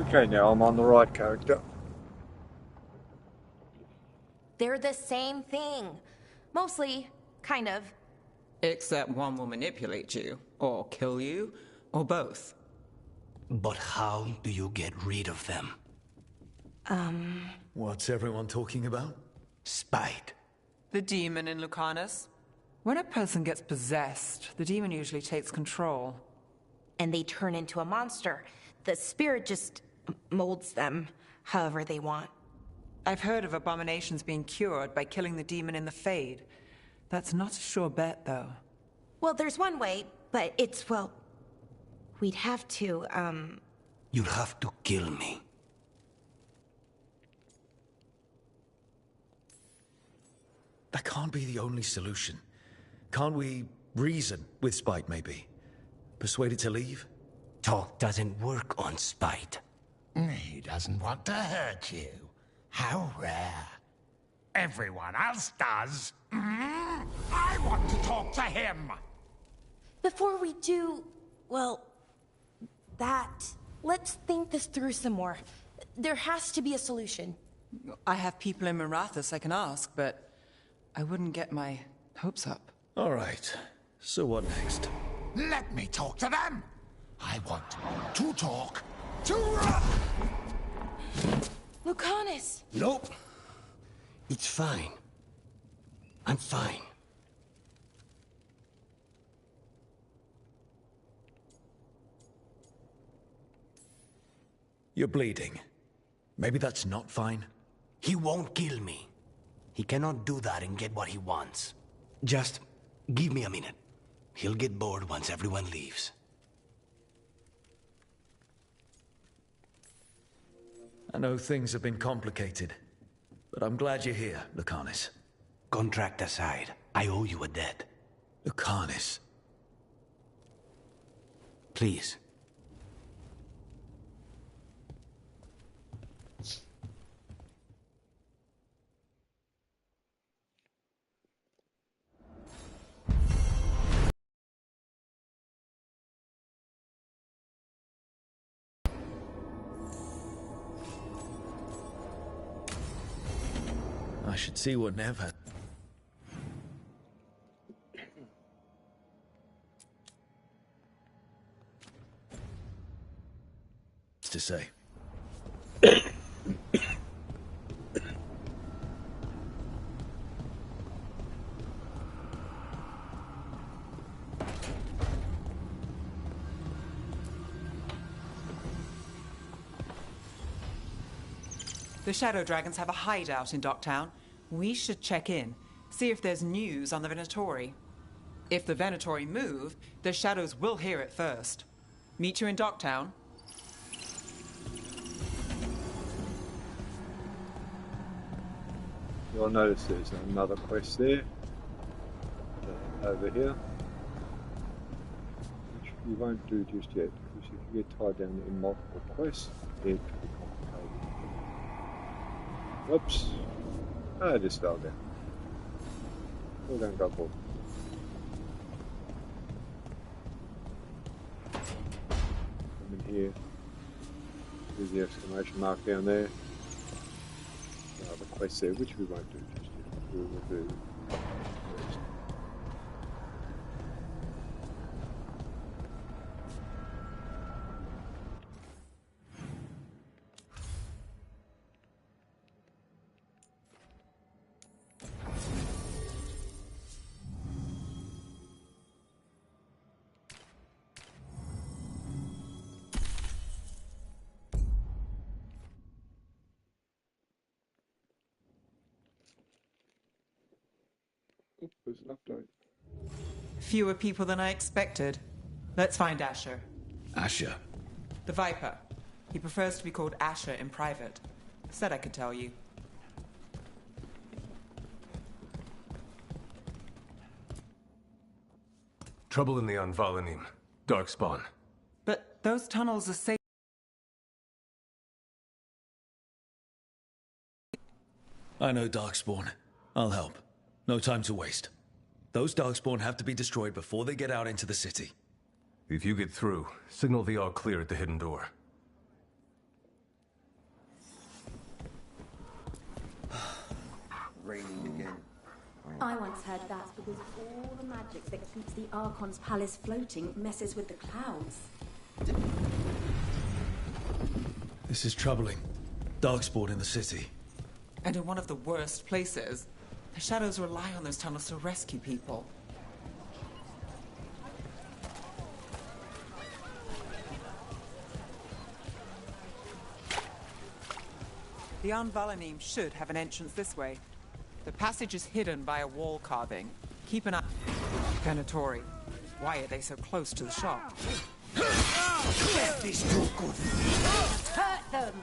Okay, now I'm on the right character. They're the same thing. Mostly, kind of. Except one will manipulate you, or kill you, or both. But how do you get rid of them? What's everyone talking about? Spite. The demon in Lucanus. When a person gets possessed, the demon usually takes control. And they turn into a monster. The spirit just molds them however they want. I've heard of abominations being cured by killing the demon in the Fade. That's not a sure bet, though. Well, there's one way, but it's, well... We'd have to, You'd have to kill me. That can't be the only solution. Can't we reason with Spite, maybe? Persuade it to leave? Talk doesn't work on Spite. He doesn't want to hurt you. How rare. Everyone else does. I want to talk to him. Before we do, well, let's think this through some more. There has to be a solution. I have people in Marathas I can ask, but I wouldn't get my hopes up. All right. So what next? Let me talk to them. I want to talk to... Lucanus! Nope. It's fine. I'm fine. You're bleeding. Maybe that's not fine. He won't kill me. He cannot do that and get what he wants. Just give me a minute. He'll get bored once everyone leaves. I know things have been complicated, but I'm glad you're here, Lucanus. Contract aside, I owe you a debt. Lucanus. Please. I should see what Nev had to say. The Shadow Dragons have a hideout in Docktown. We should check in, see if there's news on the Venatori. If the Venatori move, the Shadows will hear it first. Meet you in Docktown. You'll notice there's another quest there, over here, which we won't do just yet, because if you get tied down in multiple quests, it can be complicated. Whoops. I just fell down. Fell down, got bored. Come in here. There's the exclamation mark down there. The quest there, which we won't do just yet. We will do first. Oh, there's an update. Fewer people than I expected. Let's find Asher. Asher. The Viper. He prefers to be called Asher in private. Said I could tell you. Trouble in the Anvalanim. Darkspawn. But those tunnels are safe. I know Darkspawn. I'll help. No time to waste. Those Darkspawn have to be destroyed before they get out into the city. If you get through, signal the all clear at the hidden door. raining again. I once heard that's because all the magic that keeps the Archon's palace floating messes with the clouds. This is troubling. Darkspawn in the city. And in one of the worst places. The Shadows rely on those tunnels to rescue people. The Anvalanim should have an entrance this way. The passage is hidden by a wall carving. Keep an eye. Venatori. Why are they so close to the shop? Death is too good. Hurt them!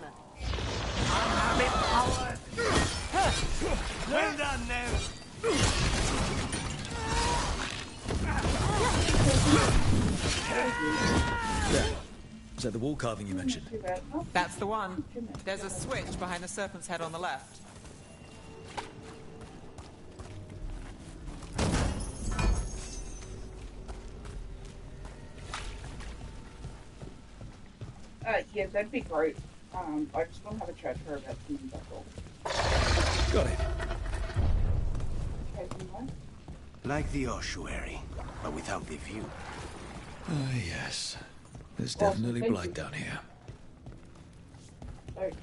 I'm empowered. Well done, now. Is that the wall carving you mentioned? That's the one. There's a switch behind the serpent's head on the left. Yeah, that'd be great. I just want to have a chat to her about something, that's all. Got it. Okay, you know? Like the ossuary, but without the view. Ah, yes. There's Awesome, definitely thank blood you. down here. Sorry.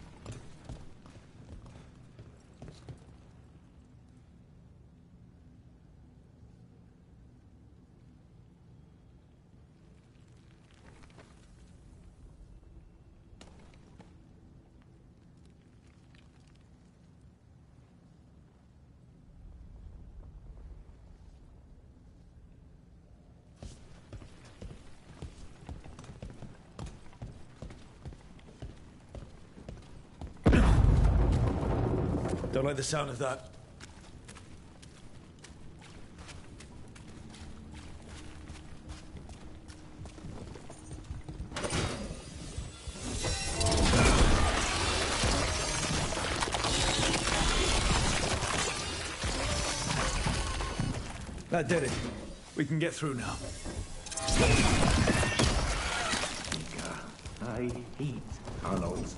Don't like the sound of that. That did it. We can get through now. I hate tunnels.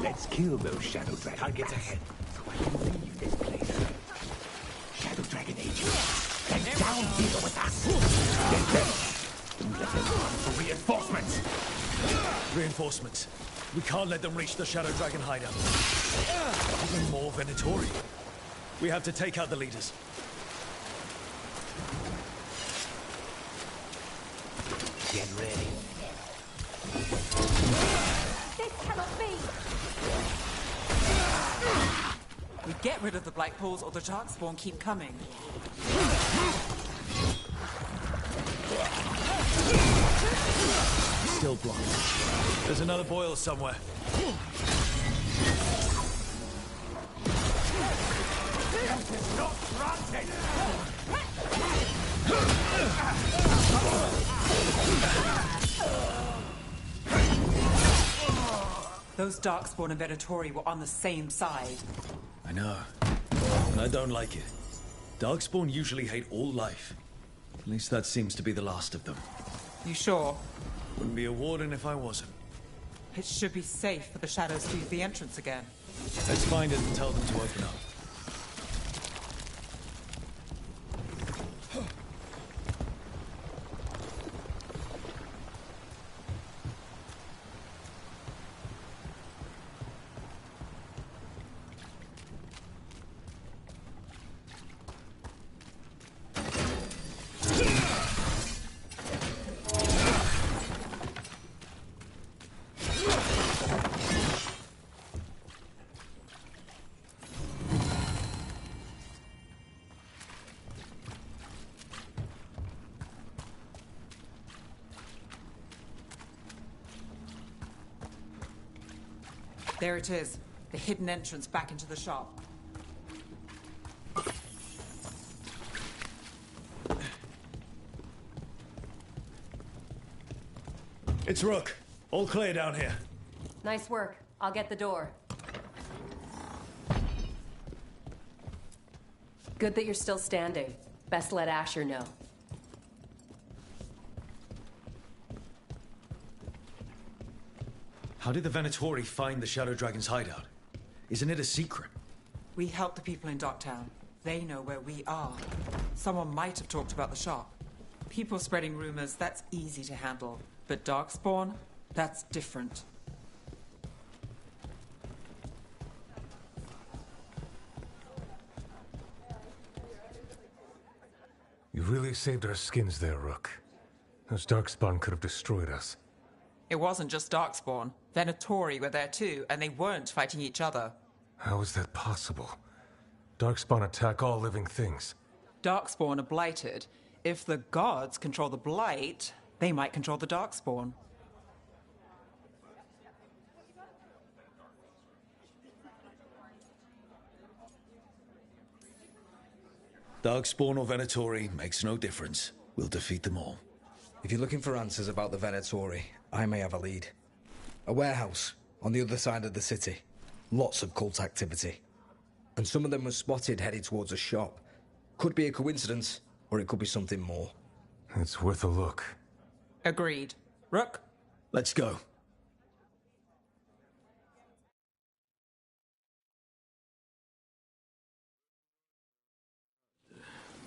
Let's kill those shadow dragons. Targets ahead, so I can leave this place. Shadow Dragon agents, get down here with us. Get them. Don't let them run for reinforcements. Reinforcements. We can't let them reach the Shadow Dragon hideout. Even more Venatori. We have to take out the leaders. Get ready. This cannot be! We get rid of the Black Pools or the Darkspawn keep coming. Still blocked. There's another boil somewhere. Not granted. Those Darkspawn and Venatori were on the same side. I know. And I don't like it. Darkspawn usually hate all life. At least that seems to be the last of them. You sure? Wouldn't be a warden if I wasn't. It should be safe for the Shadows to use the entrance again. Let's find it and tell them to open up. There it is. The hidden entrance back into the shop. It's Rook. All clear down here. Nice work. I'll get the door. Good that you're still standing. Best let Asher know. How did the Venatori find the Shadow Dragon's hideout? Isn't it a secret? We help the people in Docktown. They know where we are. Someone might have talked about the shop. People spreading rumors, that's easy to handle. But Darkspawn, that's different. You really saved our skins there, Rook. Those Darkspawn could have destroyed us. It wasn't just Darkspawn. Venatori were there too, and they weren't fighting each other. How is that possible? Darkspawn attack all living things. Darkspawn are blighted. If the gods control the blight, they might control the Darkspawn. Darkspawn or Venatori makes no difference. We'll defeat them all. If you're looking for answers about the Venatori, I may have a lead. A warehouse on the other side of the city. Lots of cult activity. And some of them were spotted headed towards a shop. Could be a coincidence, or it could be something more. It's worth a look. Agreed. Rook? Let's go.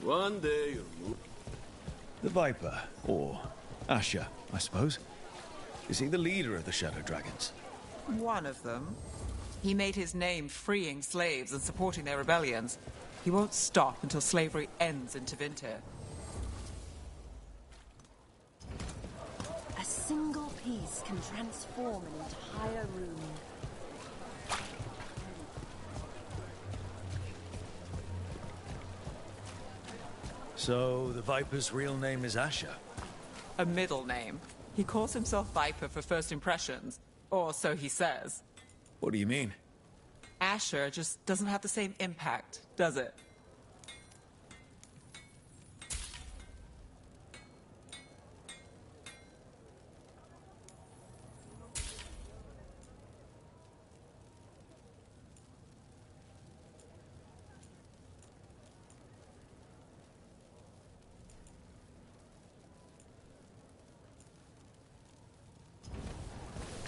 One day you'll move. The Viper, or Asher, I suppose. Is he the leader of the Shadow Dragons? One of them. He made his name freeing slaves and supporting their rebellions. He won't stop until slavery ends in Tevinter. A single piece can transform an entire room. So, the Viper's real name is Asher? A middle name. He calls himself Viper for first impressions. Or so he says. What do you mean? Asher just doesn't have the same impact, does it?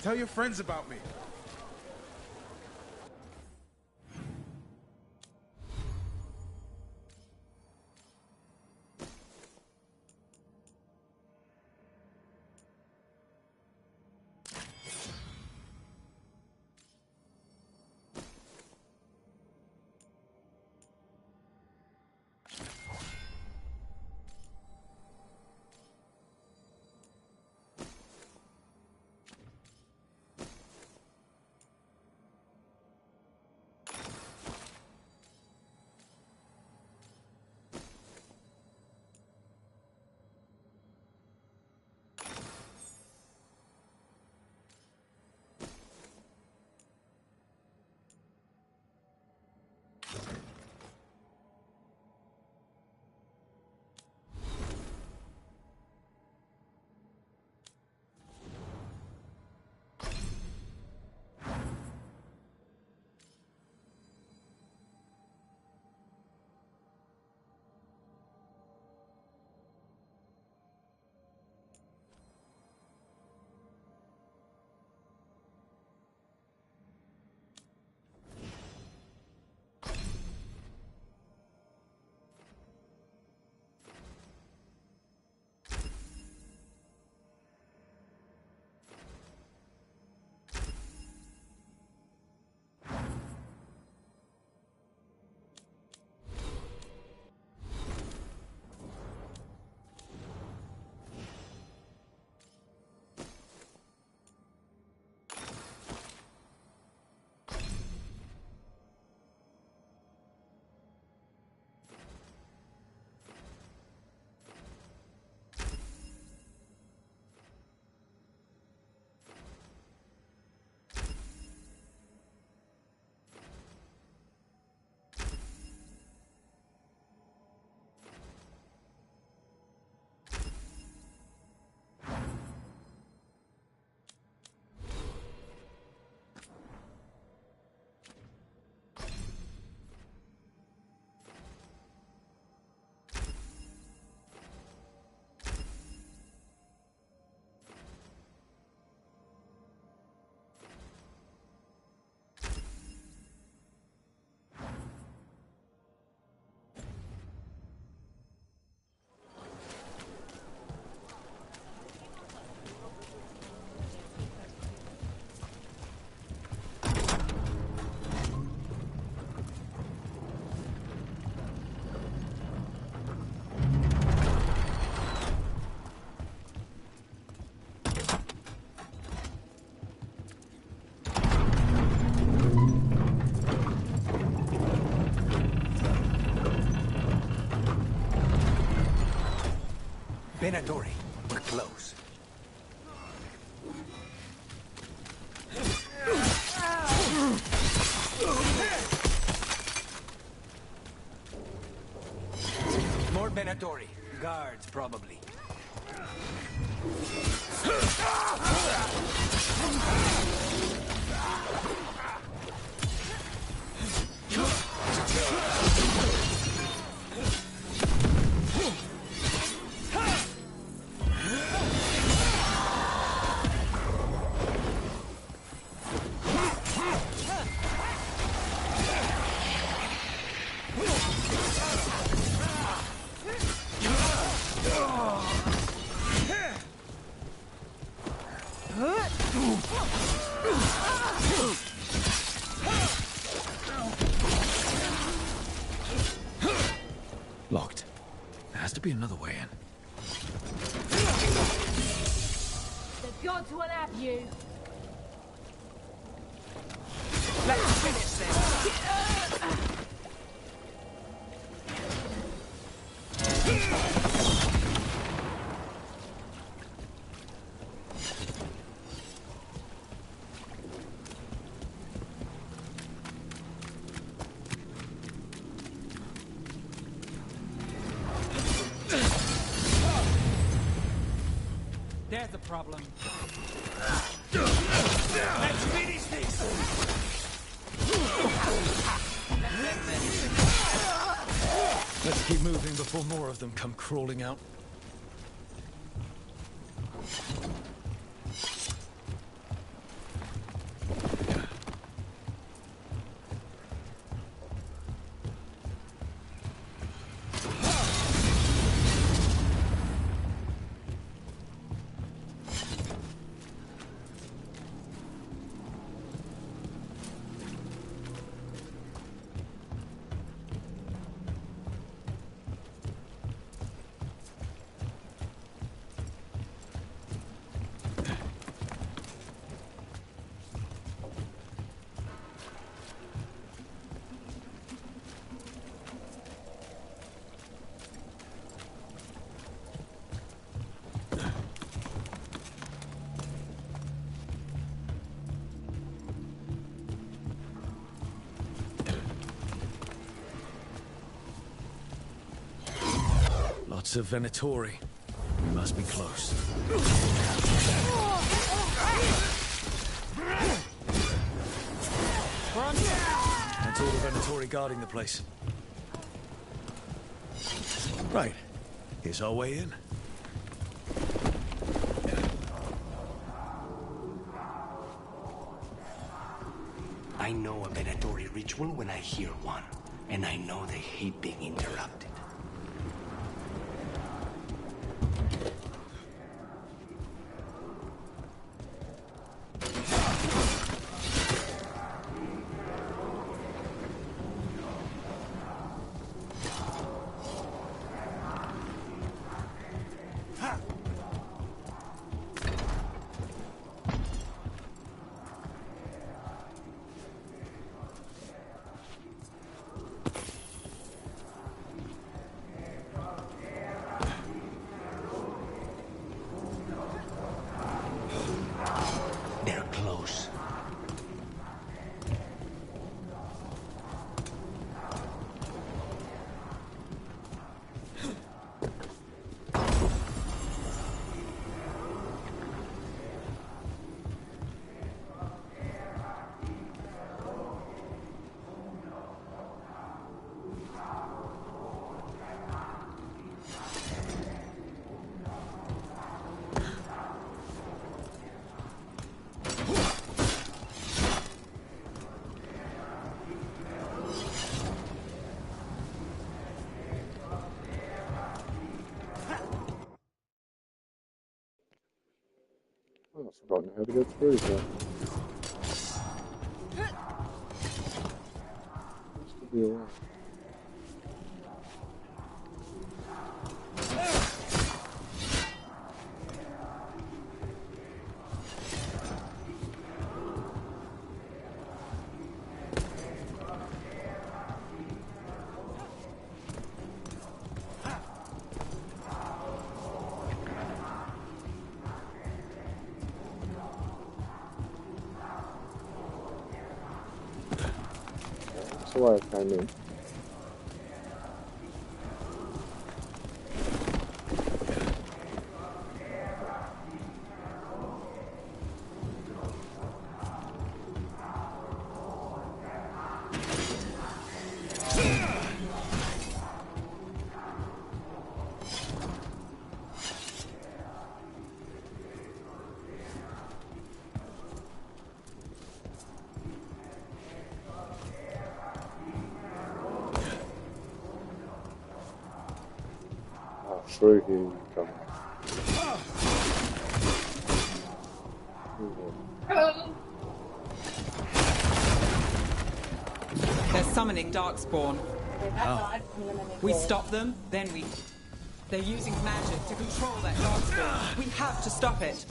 Tell your friends about me. Venatori, we're close. More Venatori. Guards, probably. Locked. There has to be another way in. The gods will have you. Let's finish this. There's a problem. Let's finish this! Let's keep moving before more of them come crawling out. Lots of Venatori. We must be close. That's all the Venatori guarding the place. Right. Here's our way in. I know a Venatori ritual when I hear one, and I know they hate being interrupted. They're close. Oh, I've forgotten how to get through here. Seems to be alright. why I came in. Through here you come. They're summoning Darkspawn. We stop them, then we... They're using magic to control that Darkspawn. We have to stop it.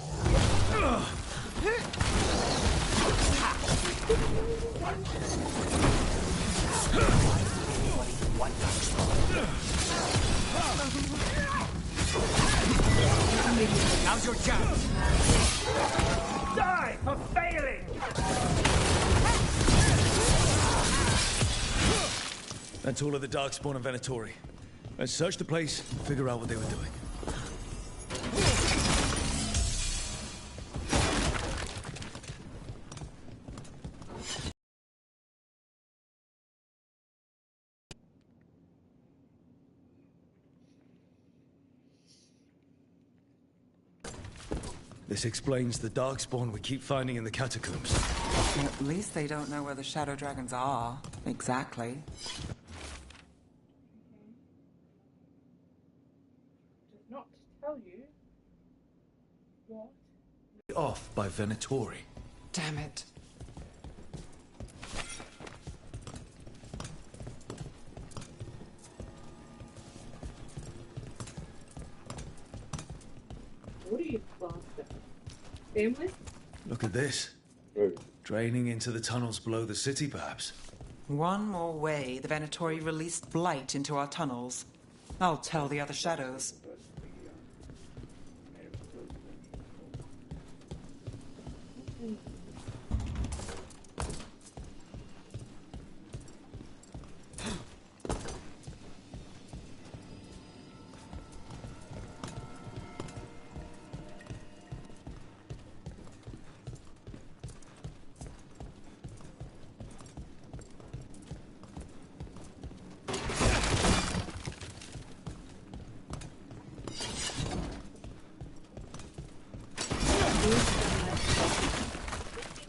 Now's your chance! Die for failing! That's all of the Darkspawn and Venatori. Let's search the place and figure out what they were doing. This explains the Darkspawn we keep finding in the catacombs. At least they don't know where the Shadow Dragons are. Exactly. Did not tell you what. Off by Venatori. Damn it. What are you bastard? Family? Look at this. Draining into the tunnels below the city, perhaps. One more way the Venatori released blight into our tunnels. I'll tell the other shadows.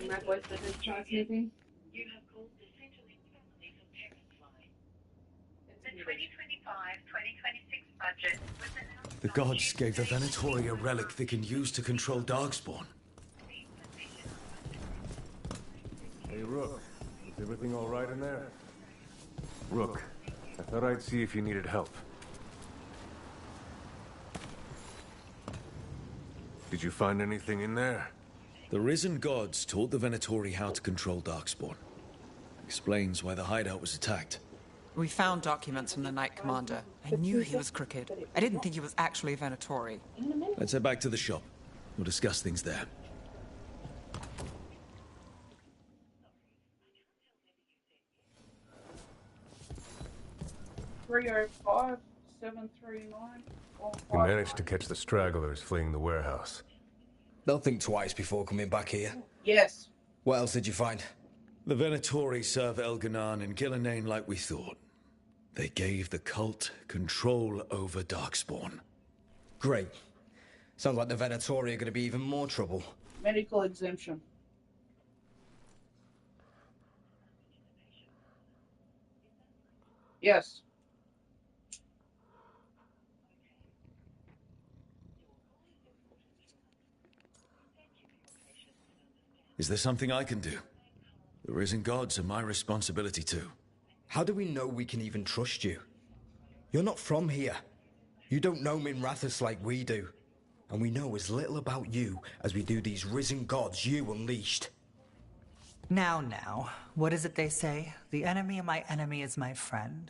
My voice is transmitting. You have called the Centrelink family for Parents Line. The 2025-2026 budget was announced. The gods gave the Venatori a relic they can use to control Darkspawn. Hey, Rook. Is everything all right in there? Rook, I thought I'd see if you needed help. Did you find anything in there? The risen gods taught the Venatori how to control Darkspawn. Explains why the hideout was attacked. We found documents from the Knight Commander. I knew he was crooked. I didn't think he was actually a Venatori. Let's head back to the shop. We'll discuss things there. You managed to catch the stragglers fleeing the warehouse. They'll think twice before coming back here. Yes. What else did you find? The Venatori serve Elganan and Gillinane like we thought. They gave the cult control over Darkspawn. Great. Sounds like the Venatori are going to be even more trouble. Medical exemption. Yes. Is there something I can do? The risen gods are my responsibility too. How do we know we can even trust you? You're not from here. You don't know Minrathous like we do. And we know as little about you as we do these risen gods you unleashed. Now, what is it they say? The enemy of my enemy is my friend.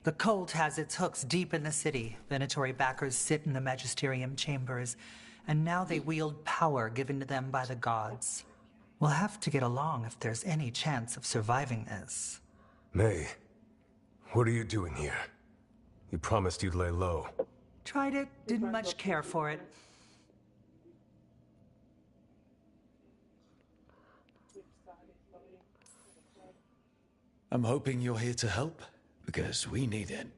The cult has its hooks deep in the city. Venatori backers sit in the magisterium chambers, and now they wield power given to them by the gods. We'll have to get along if there's any chance of surviving this. May, what are you doing here? You promised you'd lay low. Tried it, didn't much care for it. I'm hoping you're here to help, because we need it.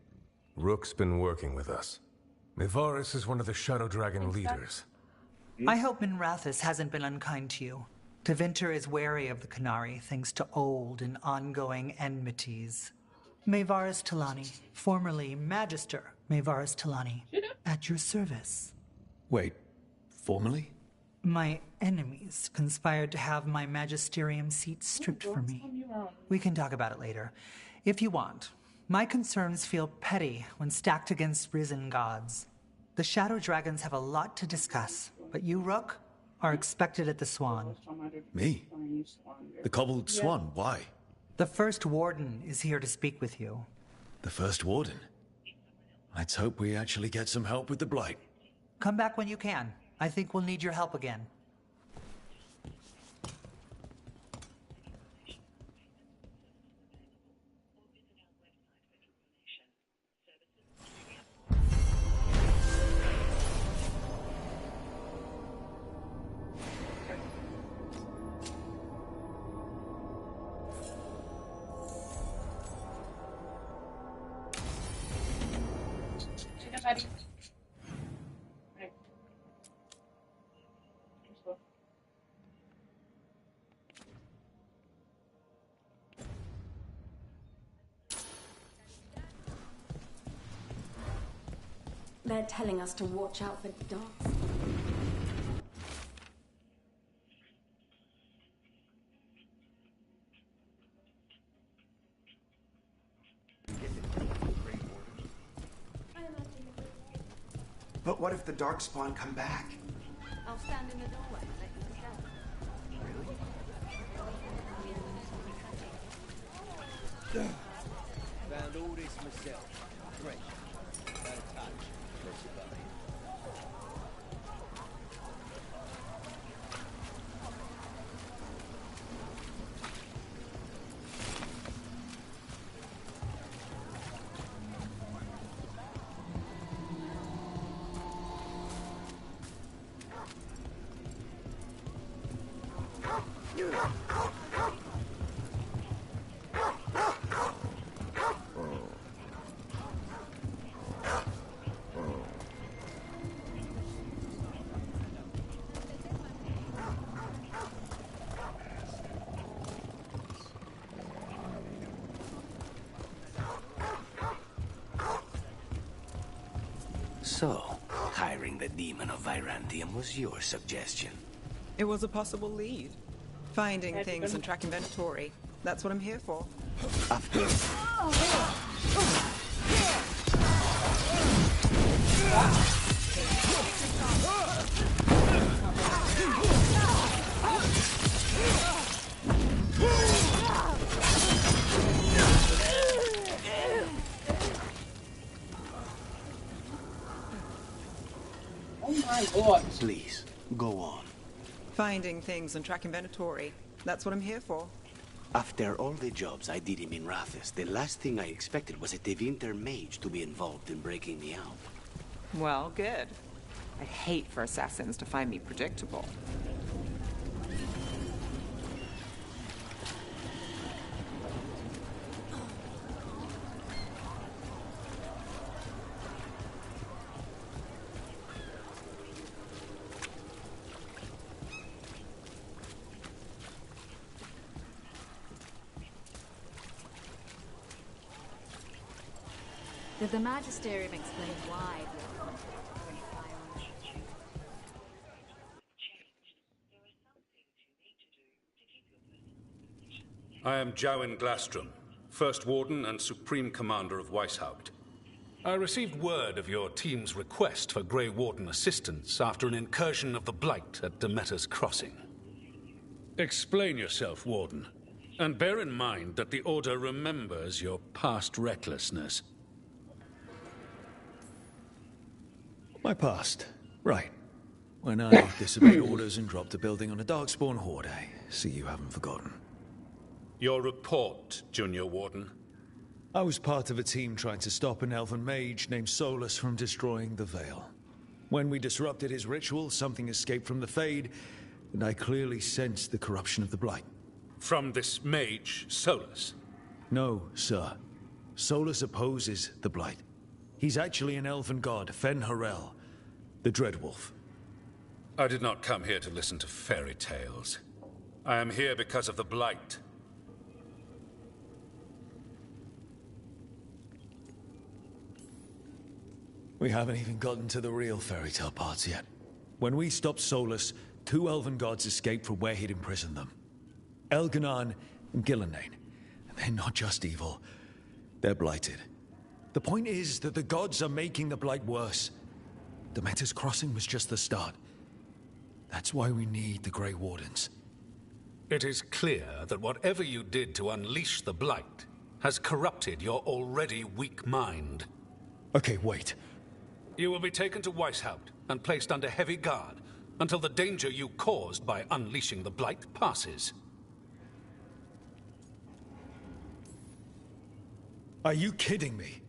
Rook's been working with us. Mevaris is one of the Shadow Dragon leaders. I hope Minrathis hasn't been unkind to you. Tevinter is wary of the Qunari, thanks to old and ongoing enmities. Mevaris Talani, formerly Magister Mevaris Talani, at your service. Wait, formally? My enemies conspired to have my magisterium seat stripped from me. We can talk about it later, if you want. My concerns feel petty when stacked against risen gods. The Shadow Dragons have a lot to discuss, but you, Rook, are expected at the Swan. Me? The Cobbled Swan, why? The First Warden is here to speak with you. The First Warden? Let's hope we actually get some help with the Blight. Come back when you can. I think we'll need your help again. They're telling us to watch out for dogs. But what if the Darkspawn come back? I'll stand in the doorway and let you stand. Found all this myself. Fresh. Without a touch. Press your button. So, hiring the demon of Virantium was your suggestion. It was a possible lead. Finding things and tracking inventory. That's what I'm here for. After... Oh my god. Please, go on. Finding things and tracking inventory. That's what I'm here for. After all the jobs I did in Minrathis, the last thing I expected was a Tevinter mage to be involved in breaking me out. Well, good. I'd hate for assassins to find me predictable. Did the Magisterium explain why? I am Jowin Glastrom, First Warden and Supreme Commander of Weishaupt. I received word of your team's request for Grey Warden assistance after an incursion of the Blight at Demeter's Crossing. Explain yourself, Warden, and bear in mind that the Order remembers your past recklessness. My past. Right. When I disobeyed orders and dropped a building on a Darkspawn horde, I see you haven't forgotten. Your report, Junior Warden. I was part of a team trying to stop an elven mage named Solus from destroying the Veil. When we disrupted his ritual, something escaped from the Fade, and I clearly sensed the corruption of the Blight. From this mage, Solus? No, sir. Solus opposes the Blight. He's actually an elven god, Fen Harel, the Dreadwolf. I did not come here to listen to fairy tales. I am here because of the Blight. We haven't even gotten to the real fairy tale parts yet. When we stopped Solus, 2 elven gods escaped from where he'd imprisoned them. Elganan and Gillenane. And they're not just evil. They're blighted. The point is that the gods are making the Blight worse. Demeter's Crossing was just the start. That's why we need the Grey Wardens. It is clear that whatever you did to unleash the Blight has corrupted your already weak mind. Okay, wait. You will be taken to Weishaupt and placed under heavy guard until the danger you caused by unleashing the Blight passes. Are you kidding me?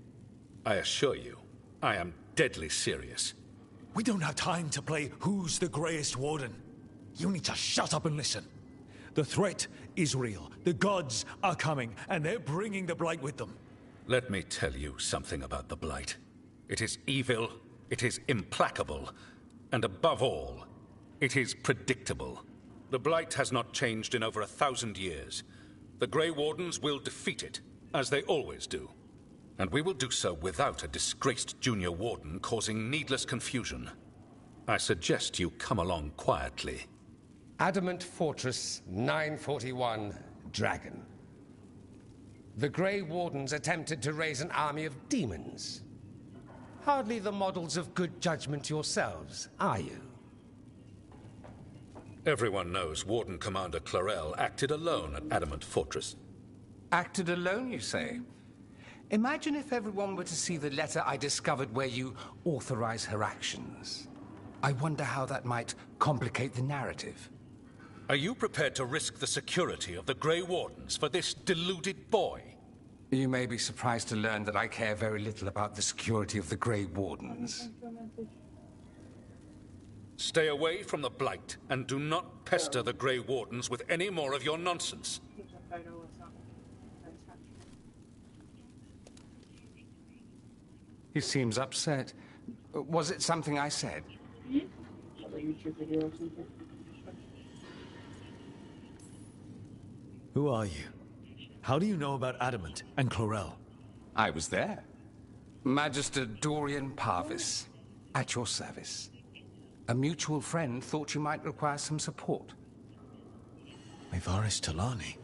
I assure you, I am deadly serious. We don't have time to play who's the Greyest Warden. You need to shut up and listen. The threat is real. The gods are coming, and they're bringing the Blight with them. Let me tell you something about the Blight. It is evil, it is implacable, and above all, it is predictable. The Blight has not changed in over 1,000 years. The Grey Wardens will defeat it, as they always do. And we will do so without a disgraced junior warden causing needless confusion. I suggest you come along quietly. Adamant Fortress 941, Dragon. The Grey Wardens attempted to raise an army of demons. Hardly the models of good judgment yourselves, are you? Everyone knows Warden Commander Clarel acted alone at Adamant Fortress. Acted alone, you say? Imagine if everyone were to see the letter I discovered where you authorize her actions. I wonder how that might complicate the narrative. Are you prepared to risk the security of the Grey Wardens for this deluded boy? You may be surprised to learn that I care very little about the security of the Grey Wardens. Stay away from the Blight, and do not pester the Grey Wardens with any more of your nonsense. He seems upset. Was it something I said? Who are you? How do you know about Adamant and Clarel? I was there. Magister Dorian Parvis, at your service. A mutual friend thought you might require some support. Maevaris Talani?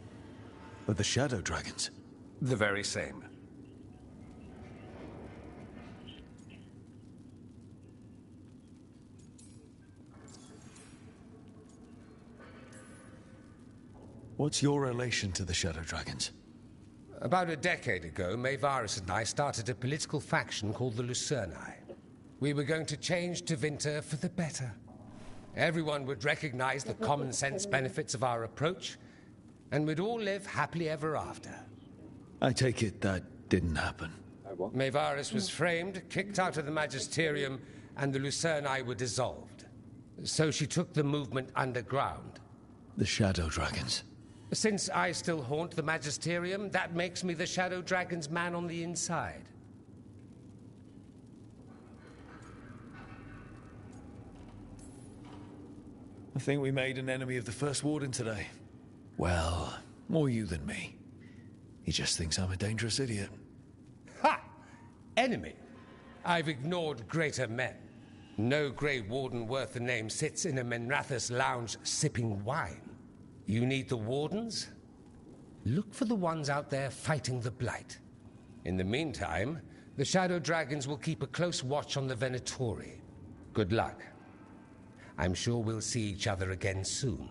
Of the Shadow Dragons? The very same. What's your relation to the Shadow Dragons? About a decade ago, Maevaris and I started a political faction called the Lucerni. We were going to change Tevinter for the better. Everyone would recognize the common sense benefits of our approach, and we'd all live happily ever after. I take it that didn't happen. Maevaris was framed, kicked out of the Magisterium, and the Lucerni were dissolved. So she took the movement underground. The Shadow Dragons. Since I still haunt the Magisterium, that makes me the Shadow Dragon's man on the inside. I think we made an enemy of the First Warden today. Well, more you than me. He just thinks I'm a dangerous idiot. Ha! Enemy? I've ignored greater men. No Grey Warden worth the name sits in a Menrathus lounge sipping wine. You need the Wardens? Look for the ones out there fighting the Blight. In the meantime, the Shadow Dragons will keep a close watch on the Venatori. Good luck. I'm sure we'll see each other again soon.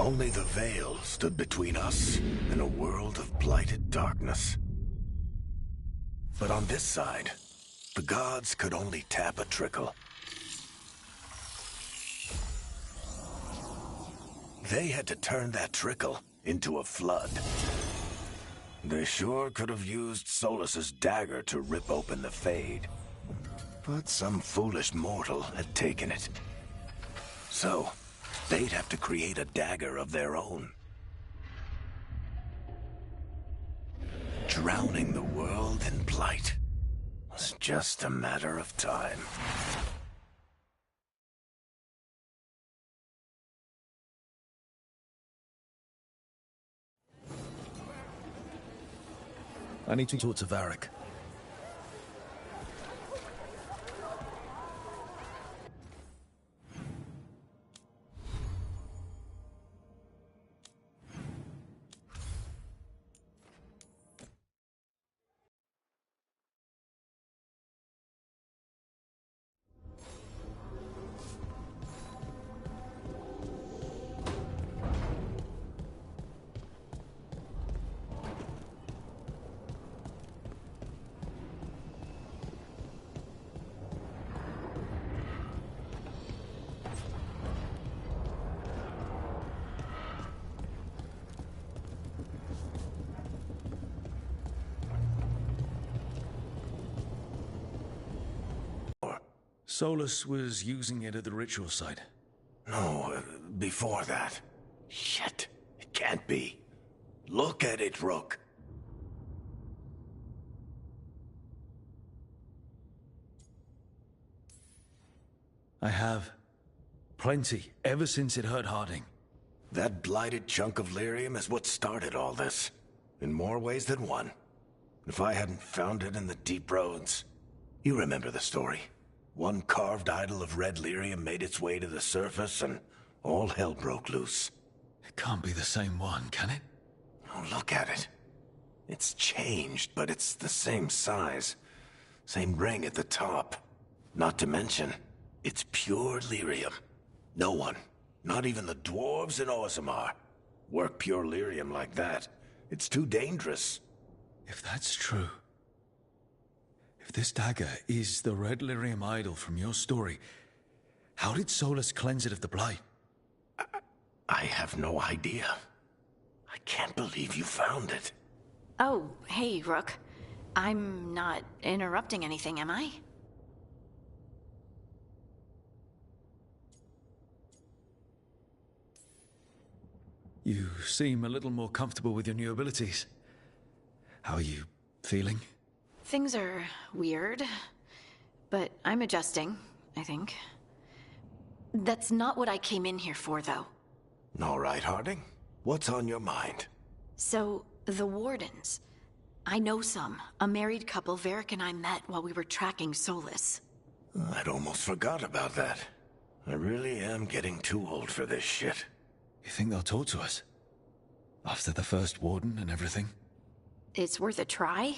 Only the veil stood between us and a world of blighted darkness. But on this side, the gods could only tap a trickle. They had to turn that trickle into a flood. They sure could have used Solus's dagger to rip open the Fade. But some foolish mortal had taken it. So, they'd have to create a dagger of their own. Drowning the world in blight was just a matter of time. I need to talk to Varric. Solus was using it at the ritual site. No, before that. Shit, it can't be. Look at it, Rook. I have. Plenty, ever since it hurt Harding. That blighted chunk of lyrium is what started all this. In more ways than one. If I hadn't found it in the deep roads. You remember the story. One carved idol of red lyrium made its way to the surface and all hell broke loose. It can't be the same one, can it? Oh, look at it. It's changed, but it's the same size. Same ring at the top. Not to mention, it's pure lyrium. No one, not even the dwarves in Orzammar, work pure lyrium like that. It's too dangerous. If that's true... If this dagger is the red lyrium idol from your story, how did Solus cleanse it of the blight? I have no idea. I can't believe you found it. Oh, hey, Rook. I'm not interrupting anything, am I? You seem a little more comfortable with your new abilities. How are you feeling? Things are weird, but I'm adjusting, I think. That's not what I came in here for, though. All right, Harding. What's on your mind? So, the Wardens. I know some. A married couple Varric and I met while we were tracking Solus. I'd almost forgot about that. I really am getting too old for this shit. You think they'll talk to us? After the first Warden and everything? It's worth a try.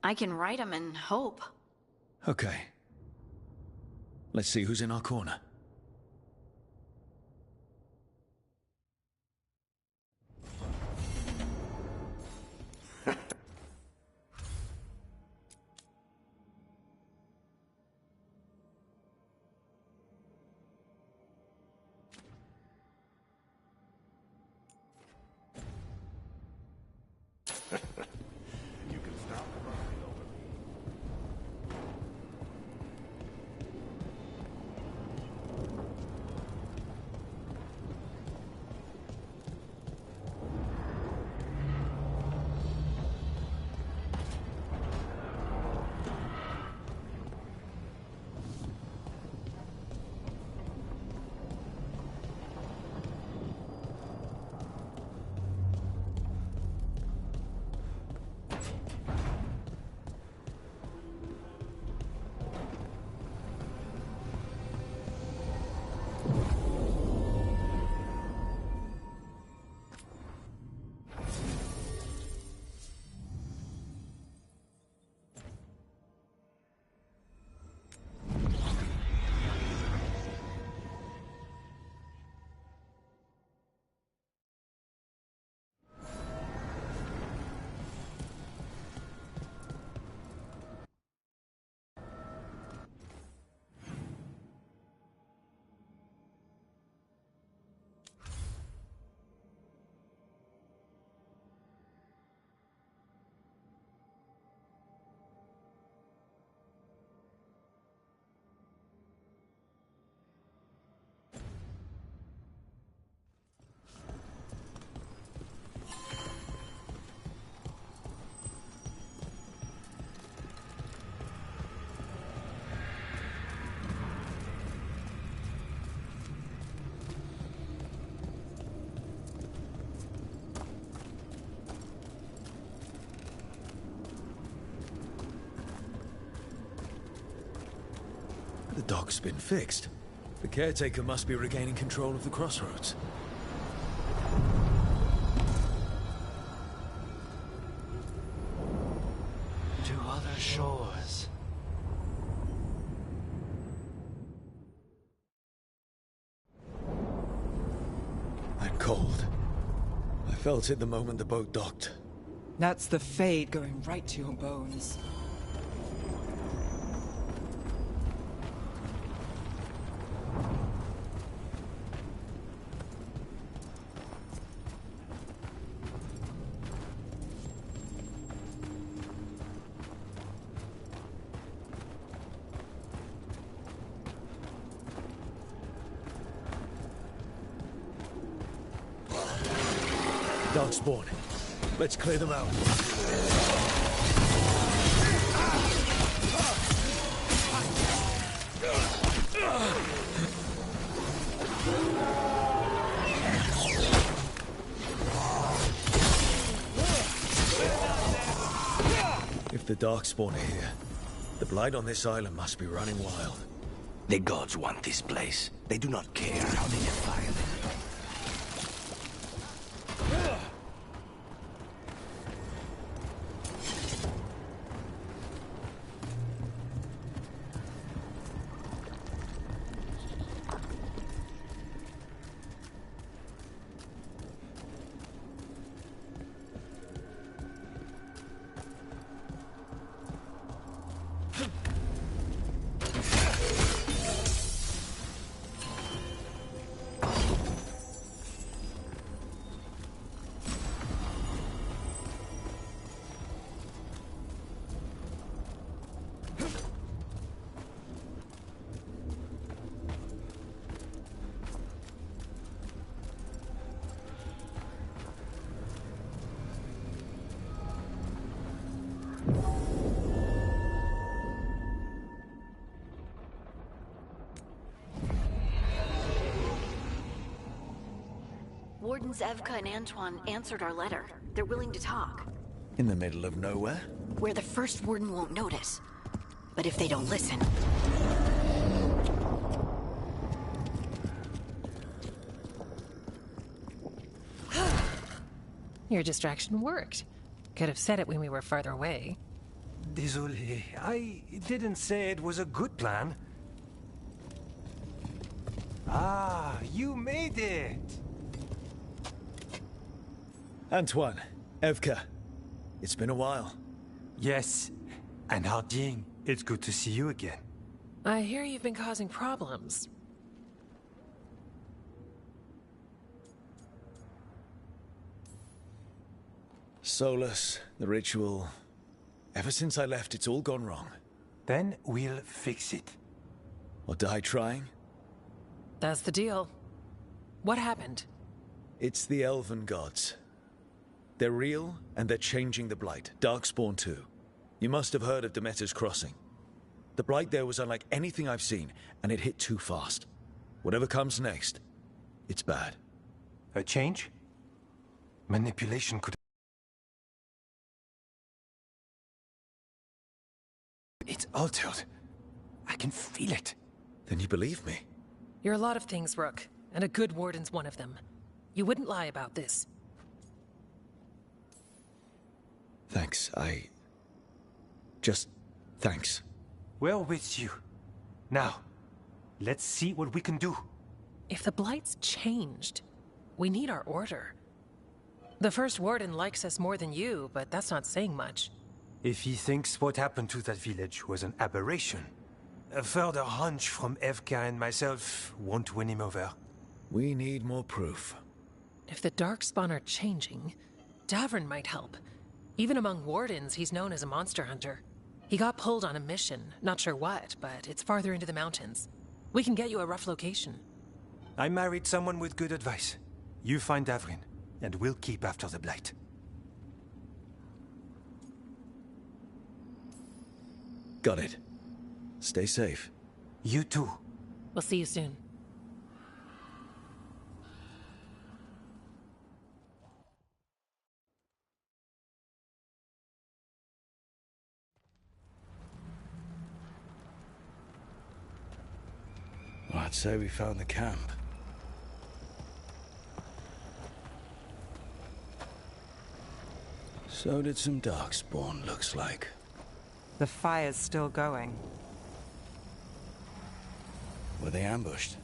I can write them and hope. Okay. Let's see who's in our corner. The dock's been fixed. The caretaker must be regaining control of the crossroads. To other shores. I'm cold. I felt it the moment the boat docked. That's the Fade going right to your bones. Darkspawn. Let's clear them out. If the Darkspawn are here, the Blight on this island must be running wild. The gods want this place. They do not care how they defile it. Wardens Evka and Antoine answered our letter. They're willing to talk. In the middle of nowhere? Where the first warden won't notice. But if they don't listen... Your distraction worked. Could have said it when we were farther away. Désolé, I didn't say it was a good plan. Ah, you made it! Antoine, Evka, it's been a while. Yes, and Harding, it's good to see you again. I hear you've been causing problems. Solus, the ritual. Ever since I left, it's all gone wrong. Then we'll fix it. Or die trying? That's the deal. What happened? It's the Elven gods. They're real, and they're changing the Blight. Darkspawn too. You must have heard of Demeter's Crossing. The Blight there was unlike anything I've seen, and it hit too fast. Whatever comes next, it's bad. A change? Manipulation could... It's altered. I can feel it. Then you believe me? You're a lot of things, Rook, and a good warden's one of them. You wouldn't lie about this. Thanks, thanks. We're with you. Now, let's see what we can do. If the Blight's changed, we need our order. The first warden likes us more than you, but that's not saying much. If he thinks what happened to that village was an aberration, a further hunch from Evka and myself won't win him over. We need more proof. If the Darkspawn are changing, Davern might help. Even among wardens, he's known as a monster hunter. He got pulled on a mission, not sure what, but it's farther into the mountains. We can get you a rough location. I married someone with good advice. You find Davrin, and we'll keep after the Blight. Got it. Stay safe. You too. We'll see you soon. I'd say we found the camp. So did some Darkspawn, looks like. The fire's still going. Were they ambushed?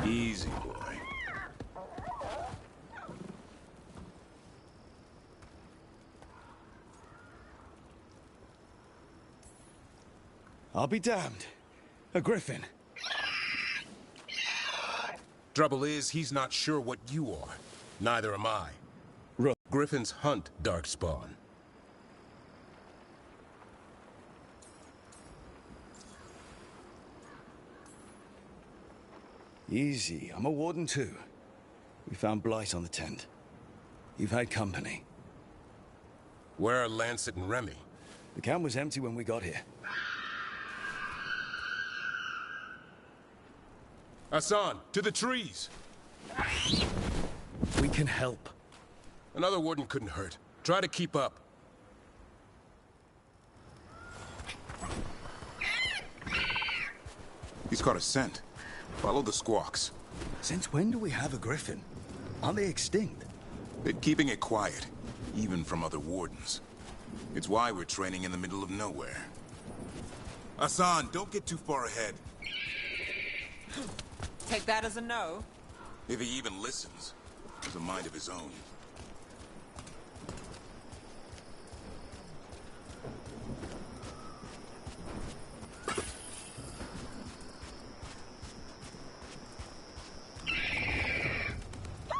Easy, boy. I'll be damned. A griffin. Trouble is, he's not sure what you are. Neither am I. Griffins hunt Darkspawn. Easy. I'm a warden too. We found blight on the tent. You've had company. Where are Lancet and Remy? The camp was empty when we got here. Hassan, to the trees! We can help. Another warden couldn't hurt. Try to keep up. He's caught a scent. Follow the squawks. Since when do we have a griffin? Aren't they extinct? Been keeping it quiet, even from other wardens. It's why we're training in the middle of nowhere. Hassan, don't get too far ahead. Take that as a no. If he even listens. Has a mind of his own.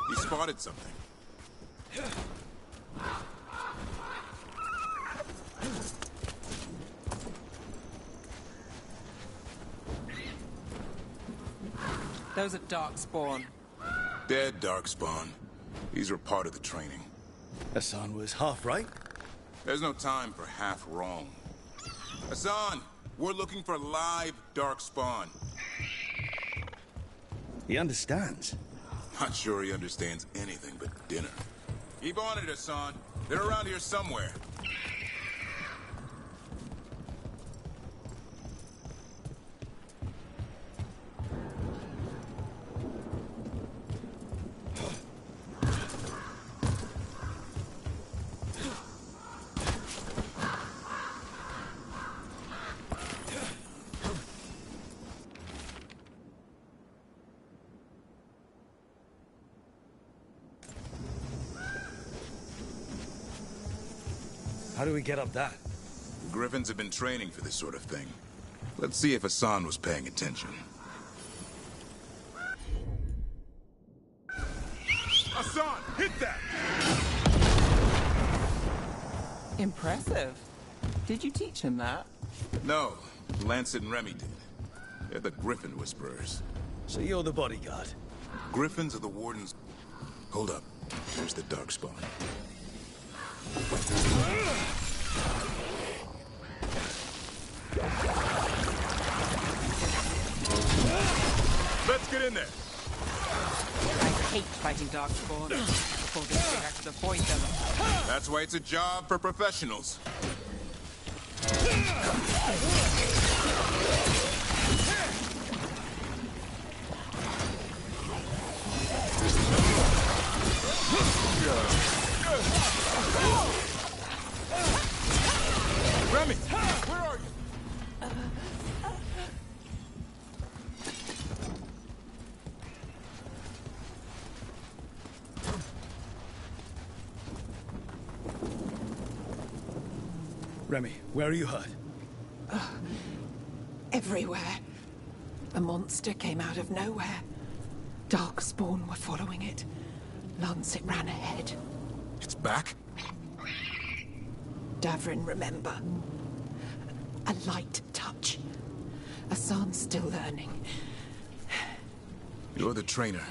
He spotted something. Those are Darkspawn. Dead Darkspawn. These were part of the training. Hassan was half right. There's no time for half wrong. Hassan, we're looking for live Darkspawn. He understands. Not sure he understands anything but dinner. Keep on it, Hassan. They're around here somewhere. How do we get up that? The Griffins have been training for this sort of thing. Let's see if Hassan was paying attention. Hassan, hit that! Impressive. Did you teach him that? No, Lancet and Remy did. They're the Griffin Whisperers. So you're the bodyguard? Griffins are the Wardens. Hold up. Here's the Darkspawn. Let's get in there. I hate fighting Darkspawn. Before this thing has to avoid them. That's why it's a job for professionals. Remy, where are you? Remy, where are you hurt? Everywhere. A monster came out of nowhere. Darkspawn were following it. Lancet ran ahead. It's back? Davrin, remember. A light touch. Hassan's still learning. You're the trainer.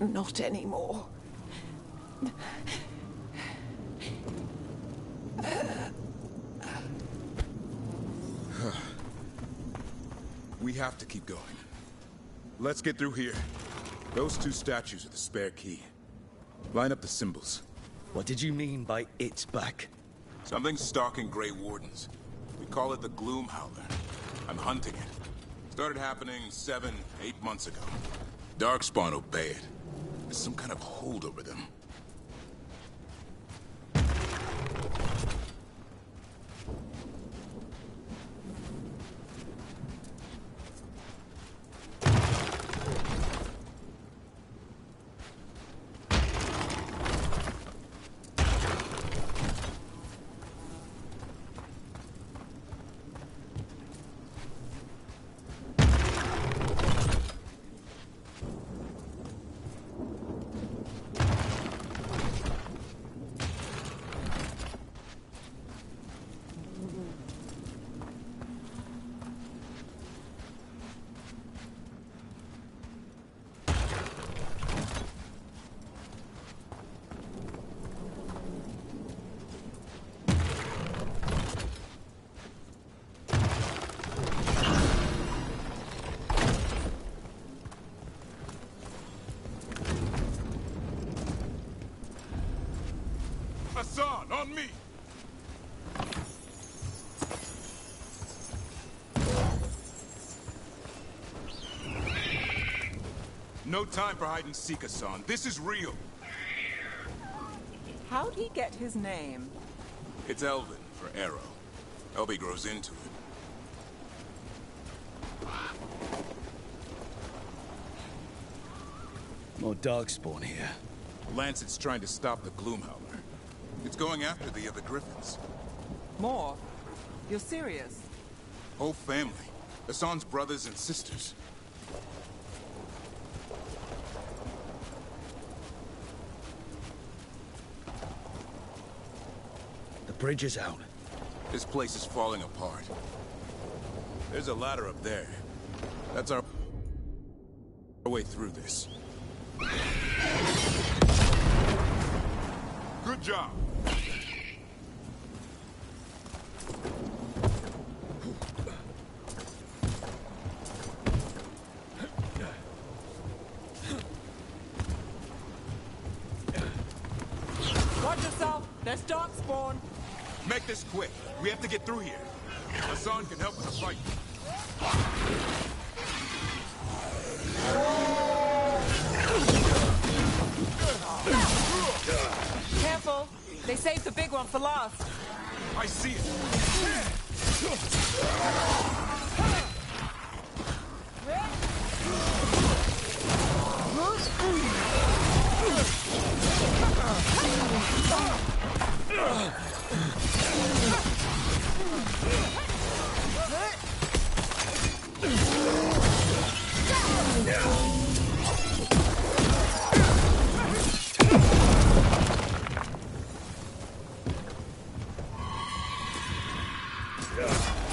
Not anymore. We have to keep going. Let's get through here. Those two statues are the spare key. Line up the symbols. What did you mean by it's back? Something's stalking Grey Wardens. We call it the Gloom Howler. I'm hunting it. Started happening 7, 8 months ago. Darkspawn obey it. There's some kind of hold over them. Hassan, on me! No time for hide and seek, Hassan. This is real. How'd he get his name? It's Elvin for Arrow. Elby grows into it. More Darkspawn here. Lancet's trying to stop the Gloomhowler. It's going after the other Griffins. More? You're serious? Whole family. Hassan's brothers and sisters. The bridge is out. This place is falling apart. There's a ladder up there. That's our way through this. Good job. Watch yourself! There's Darkspawn! Make this quick. We have to get through here. Hassan can help us fight. Careful! They saved the big one for last. I see it.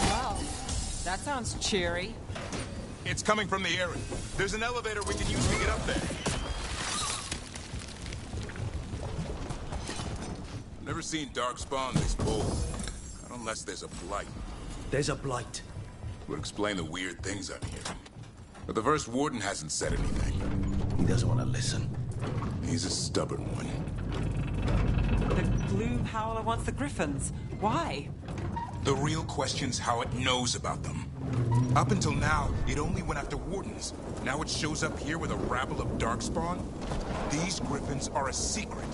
Wow, that sounds cheery. It's coming from the area. There's an elevator we can use to get up there. I've never seen Darkspawn this bold. Not unless there's a blight. There's a blight. Would explain the weird things I'm hearing. But the first warden hasn't said anything. He doesn't want to listen. He's a stubborn one. The Gloom Howler wants the Griffins. Why? The real question's how it knows about them. Up until now, it only went after wardens. Now it shows up here with a rabble of Darkspawn? These Griffins are a secret.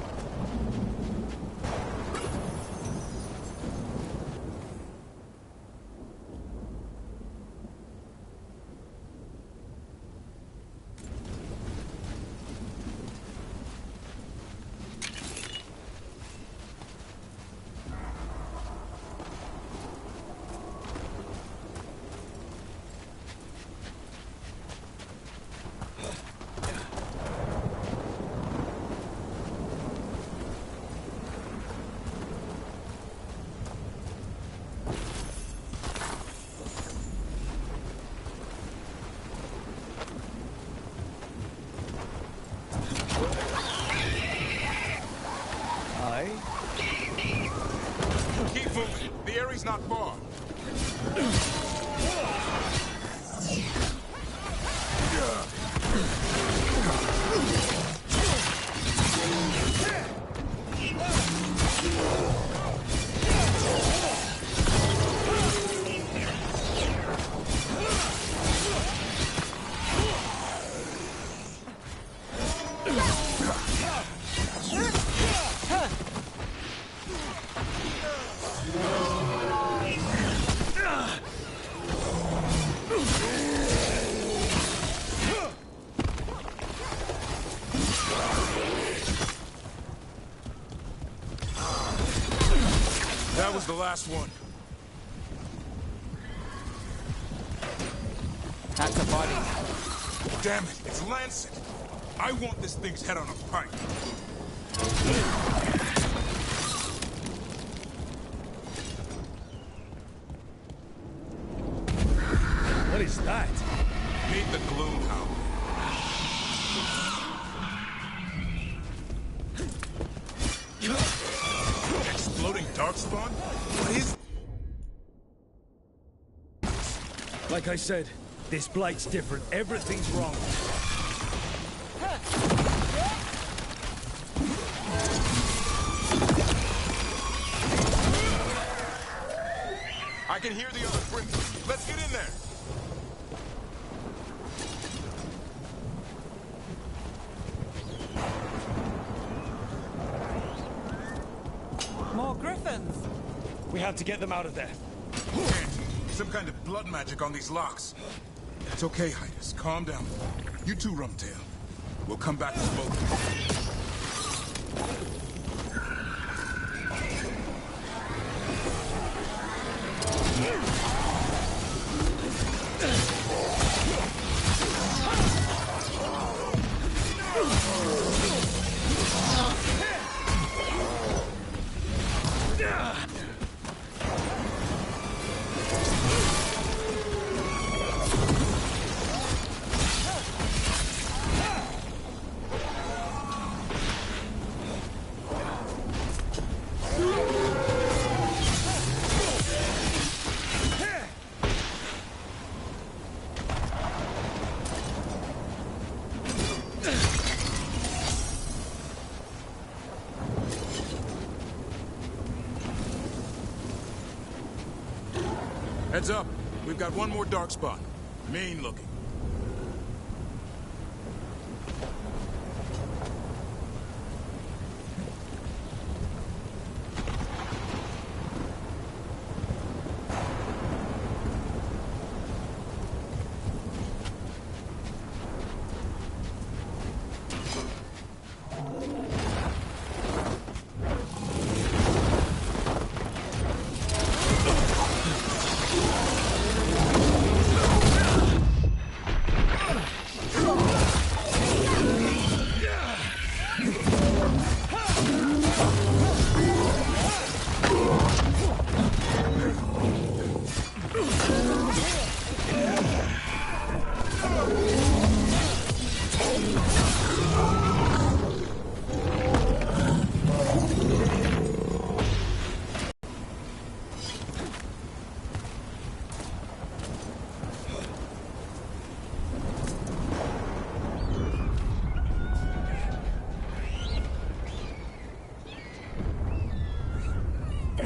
Keep moving. The area's not far. That was the last one. That's a body. Damn it, it's Lancet. I want this thing's head on a pike. What is that? Meet the Gloom Howler. Exploding darkspawn? What is... Like I said, this blight's different. Everything's wrong. I can hear the other Brimstone. Let's get in there. More griffins! We have to get them out of there. Some kind of blood magic on these locks. It's okay, Hydas. Calm down. You too, Rumtail. We'll come back with both. Heads up. We've got one more dark spot. Mean looking.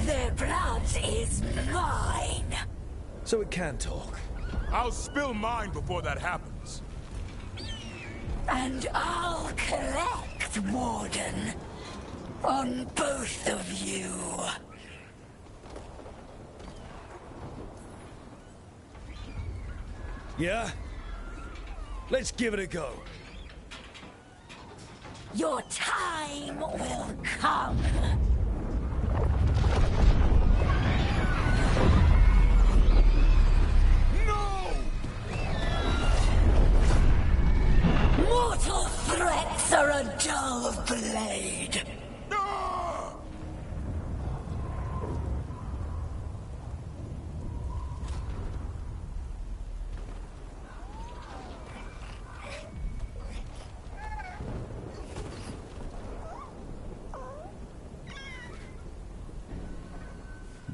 Their blood is mine. So it can talk. I'll spill mine before that happens. And I'll collect, Warden. On both of you. Yeah? Let's give it a go. Your time will come. Mortal threats are a dull blade.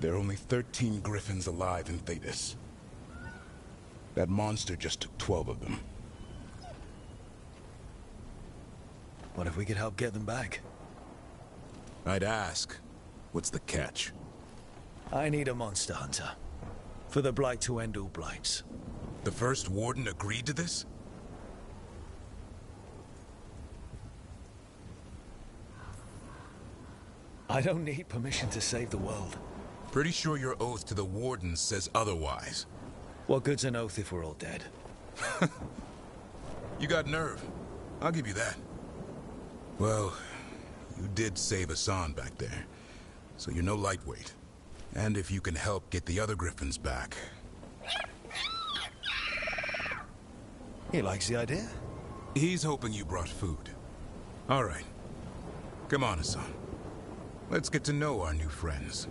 There are only 13 griffins alive in Thetis. That monster just took 12 of them. What if we could help get them back? I'd ask, what's the catch? I need a monster hunter. For the Blight to end all blights. The first Warden agreed to this? I don't need permission to save the world. Pretty sure your oath to the Warden says otherwise. What good's an oath if we're all dead? You got nerve. I'll give you that. Well, you did save Hassan back there, so you're no lightweight. And if you can help get the other griffins back... He likes the idea. He's hoping you brought food. All right. Come on, Hassan. Let's get to know our new friends.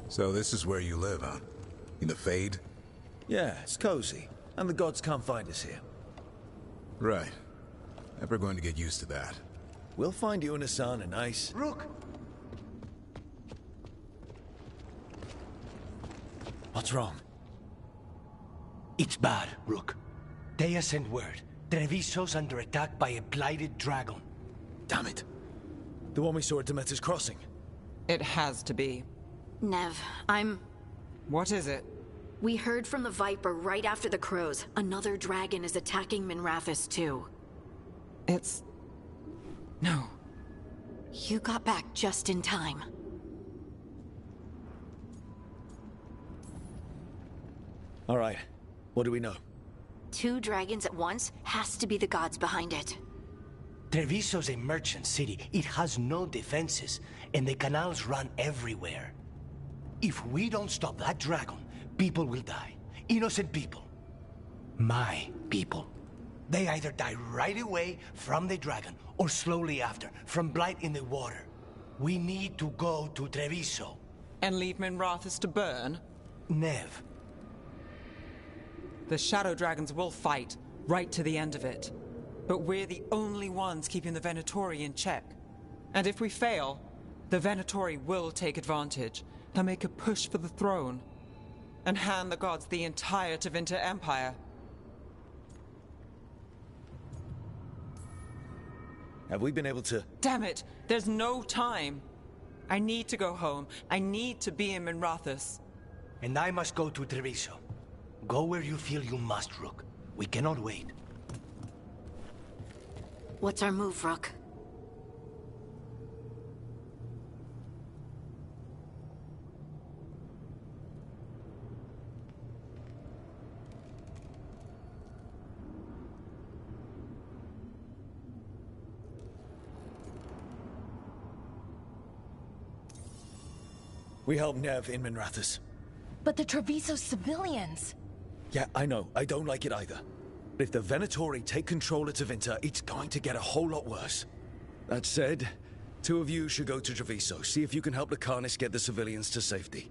So this is where you live, huh? In the Fade? Yeah, it's cozy. And the gods can't find us here. Right. Never going to get used to that. We'll find you and Hassan a nice... Rook! What's wrong? It's bad, Rook. Dea sent word. Treviso's under attack by a blighted dragon. Damn it. The one we saw at Demeter's Crossing. It has to be. Nev, What is it? We heard from the Viper right after the crows. Another dragon is attacking Minrathous too. It's... No. You got back just in time. All right. What do we know? 2 dragons at once has to be the gods behind it. Treviso's a merchant city. It has no defenses, and the canals run everywhere. If we don't stop that dragon, people will die. Innocent people. My people. They either die right away from the dragon, or slowly after, from blight in the water. We need to go to Treviso. And leave Minrathous to burn? Nev. The Shadow Dragons will fight, right to the end of it. But we're the only ones keeping the Venatori in check. And if we fail, the Venatori will take advantage. They'll make a push for the throne. And hand the gods the entire Tevinter Empire. Have we been able to... Damn it! There's no time! I need to go home. I need to be in Minrathous. And I must go to Treviso. Go where you feel you must, Rook. We cannot wait. What's our move, Rook? We help Nev in Minrathous. But the Treviso civilians... Yeah, I know. I don't like it either. But if the Venatori take control of Tevinter, it's going to get a whole lot worse. That said, 2 of you should go to Treviso, see if you can help the Carnis get the civilians to safety.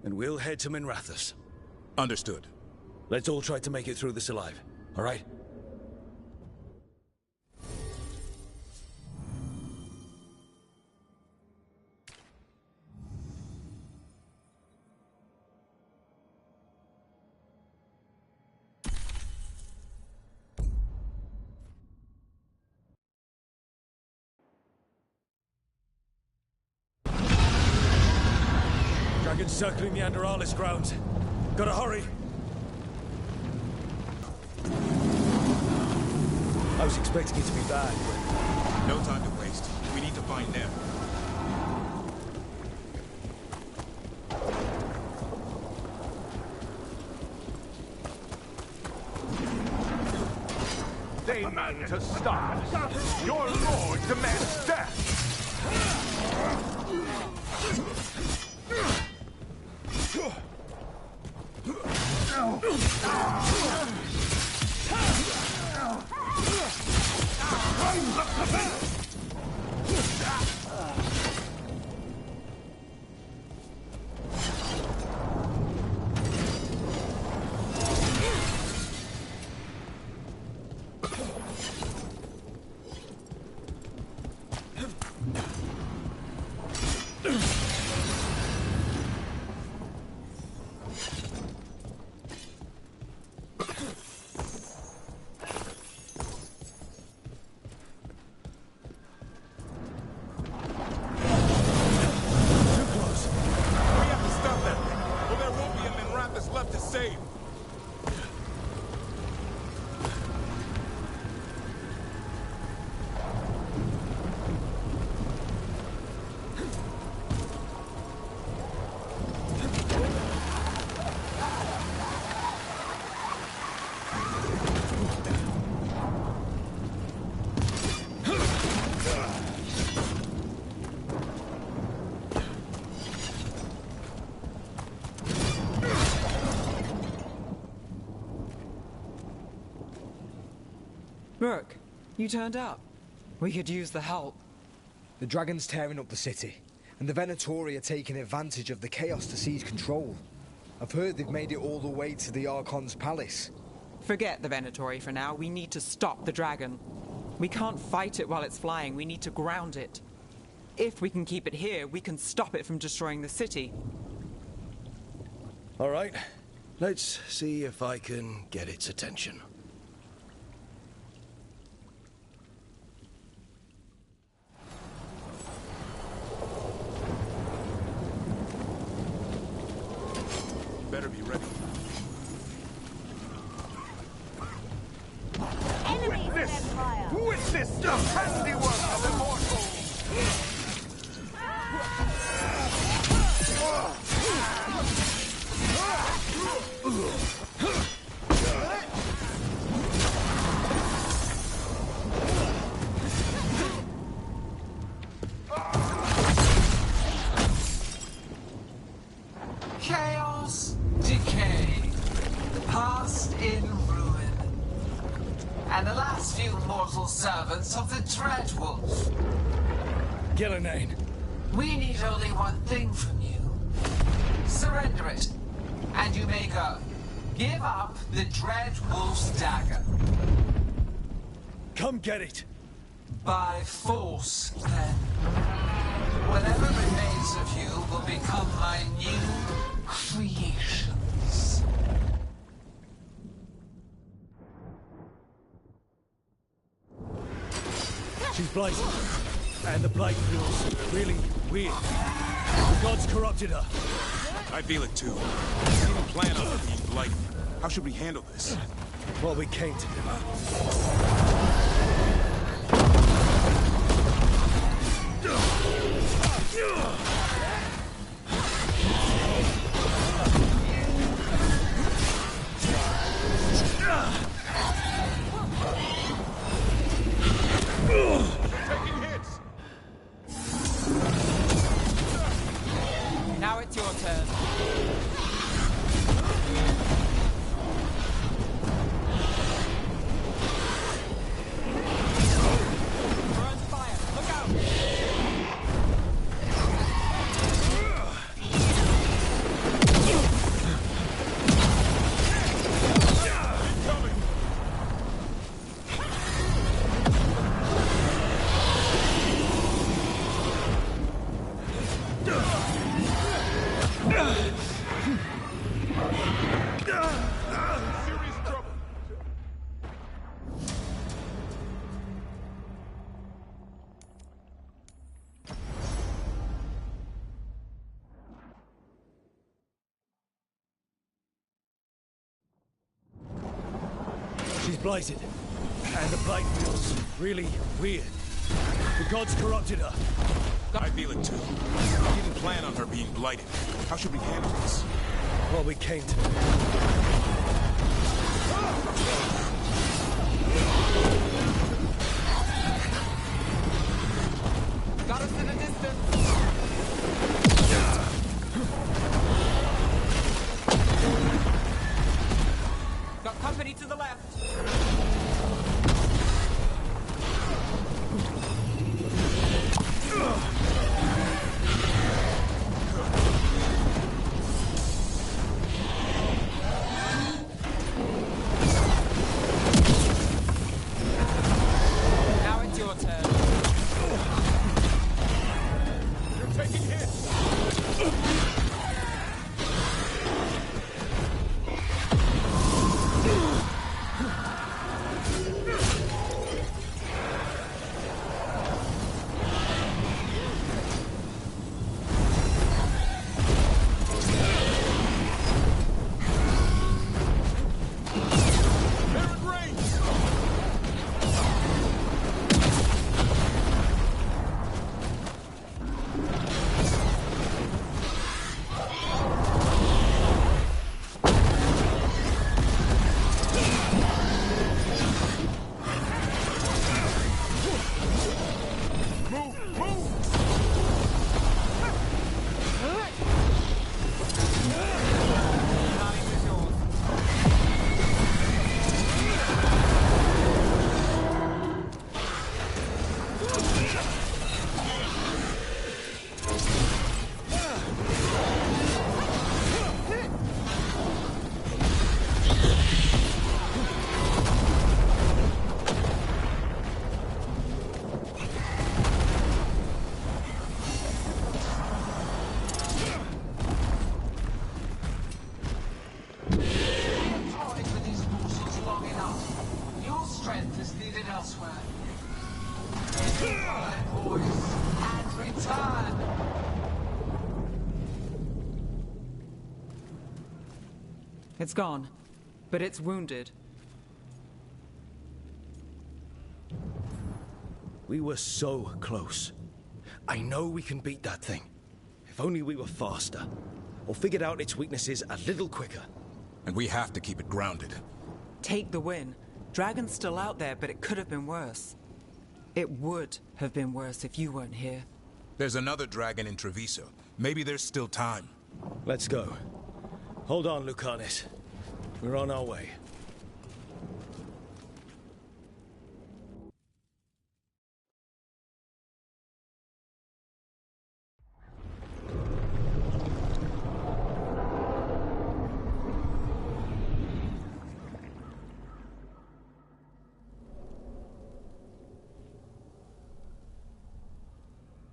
And we'll head to Minrathous. Understood. Let's all try to make it through this alive, all right? Dragons circling the Anderalis grounds. Gotta hurry. I was expecting it to be bad, but... No time to waste. We need to find Nev. Demand to stop. Your lord demands death. Rook, you turned up. We could use the help. The dragon's tearing up the city, and the Venatori are taking advantage of the chaos to seize control. I've heard they've made it all the way to the Archon's palace. Forget the Venatori for now. We need to stop the dragon. We can't fight it while it's flying. We need to ground it. If we can keep it here, we can stop it from destroying the city. All right. Let's see if I can get its attention. Better be ready. Witness the handiwork of immortals! Chaos, decay, past in ruin, and the last few mortal servants of the Dreadwolf. Gillenane. We need only one thing from you. Surrender it, and you may go. Give up the Dreadwolf's dagger. Come get it. By force, then. Whatever remains of you will become my new creations. She's blighted, and the blight feels really weird. The gods corrupted her. I feel it too. We didn't plan on her being blighted. How should we handle this? What we came to do. Taking hits! Now it's your turn. We're on fire. Look out! She's blighted, and the blight feels really weird. The gods corrupted her. I feel it too. We didn't plan on her being blighted. How should we handle this? What we came to do. Got us in a distance. Got company to the left. It's gone, but it's wounded. We were so close. I know we can beat that thing. If only we were faster. Or figured out its weaknesses a little quicker. And we have to keep it grounded. Take the win. Dragon's still out there, but it could have been worse. It would have been worse if you weren't here. There's another dragon in Treviso. Maybe there's still time. Let's go. Hold on, Lucanis. We're on our way.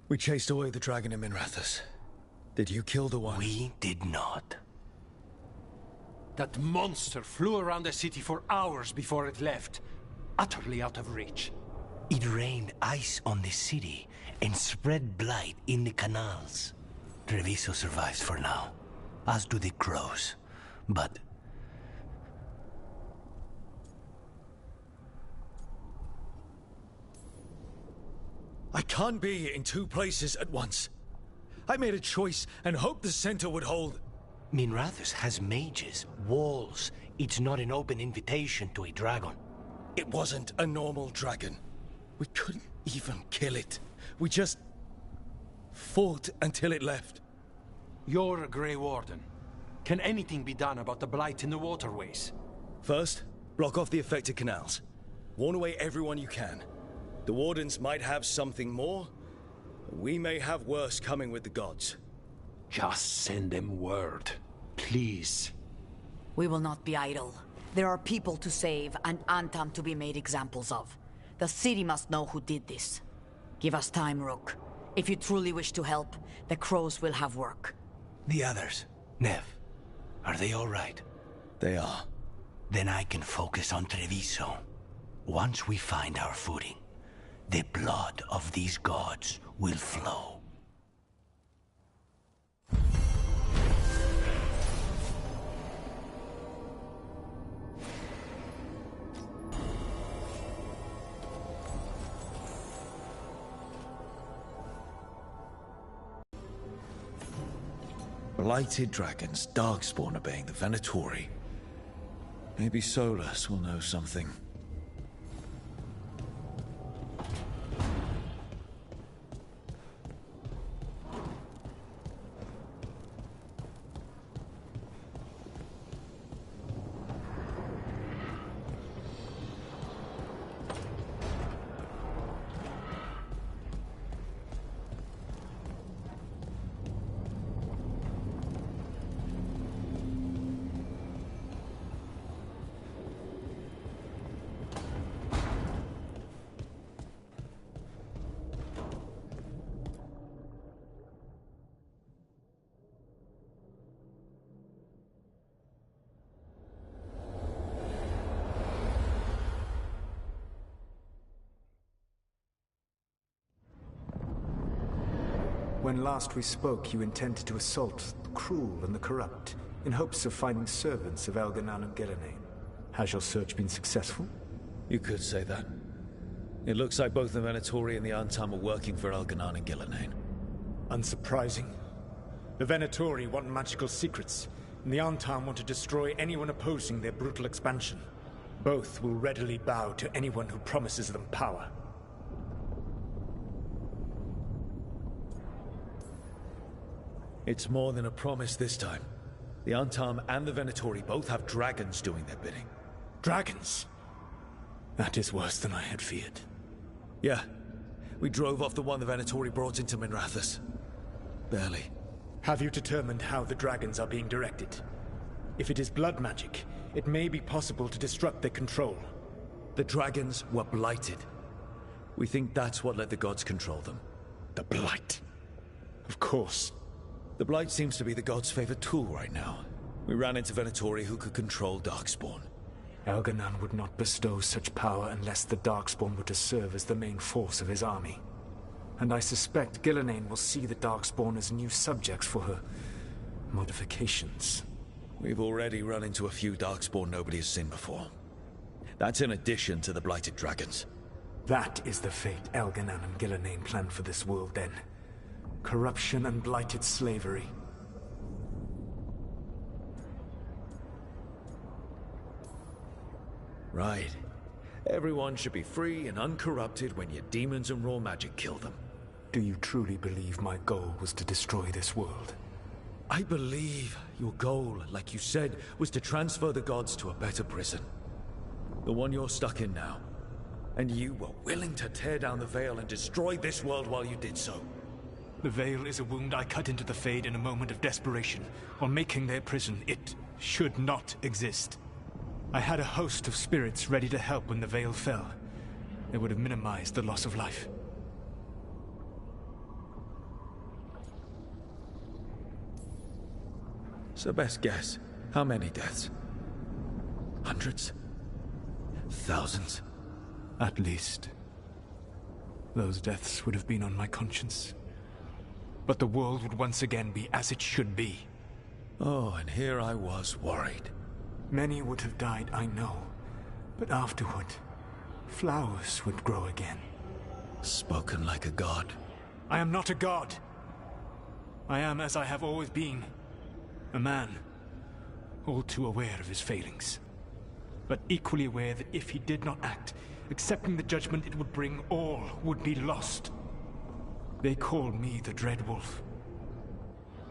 We chased away the dragon in Minrathous. Did you kill the one? We did not. That monster flew around the city for hours before it left, utterly out of reach. It rained ice on the city and spread blight in the canals. Treviso survives for now, as do the crows. But I can't be in two places at once. I made a choice and hoped the center would hold. Minrathous has mages, walls. It's not an open invitation to a dragon. It wasn't a normal dragon. We couldn't even kill it. We just fought until it left. You're a Grey Warden. Can anything be done about the blight in the waterways? First, block off the affected canals. Warn away everyone you can. The Wardens might have something more. We may have worse coming with the gods. Just send them word, please. We will not be idle. There are people to save and Antam to be made examples of. The city must know who did this. Give us time, Rook. If you truly wish to help, the crows will have work. The others, Nev, are they all right? They are. Then I can focus on Treviso. Once we find our footing, the blood of these gods will flow. Blighted dragons, darkspawn obeying the Venatori. Maybe Solus will know something. When last we spoke, you intended to assault the cruel and the corrupt, in hopes of finding servants of Elganan and Gillenane. Has your search been successful? You could say that. It looks like both the Venatori and the Antam are working for Elganan and Gillenane. Unsurprising. The Venatori want magical secrets, and the Antam want to destroy anyone opposing their brutal expansion. Both will readily bow to anyone who promises them power. It's more than a promise this time. The Antam and the Venatori both have dragons doing their bidding. Dragons? That is worse than I had feared. Yeah. We drove off the one the Venatori brought into Minrathous. Barely. Have you determined how the dragons are being directed? If it is blood magic, it may be possible to disrupt their control. The dragons were blighted. We think that's what let the gods control them. The blight? Of course. The blight seems to be the gods' favorite tool right now. We ran into Venatori who could control Darkspawn. Elganan would not bestow such power unless the Darkspawn were to serve as the main force of his army. And I suspect Gillenane will see the Darkspawn as new subjects for her modifications. We've already run into a few Darkspawn nobody has seen before. That's in addition to the Blighted Dragons. That is the fate Elganan and Gillenane planned for this world then. Corruption and blighted slavery. Right. Everyone should be free and uncorrupted when your demons and raw magic kill them. Do you truly believe my goal was to destroy this world? I believe your goal, like you said, was to transfer the gods to a better prison. The one you're stuck in now. And you were willing to tear down the veil and destroy this world while you did so. The veil is a wound I cut into the Fade in a moment of desperation. On making their prison, it should not exist. I had a host of spirits ready to help when the veil fell. They would have minimized the loss of life. So best guess, how many deaths? Hundreds? Thousands? At least. Those deaths would have been on my conscience. But the world would once again be as it should be. Oh, and here I was worried. Many would have died, I know. But afterward, flowers would grow again. Spoken like a god. I am not a god. I am as I have always been. A man. All too aware of his failings. But equally aware that if he did not act, accepting the judgment it would bring, all would be lost. They call me the Dread Wolf.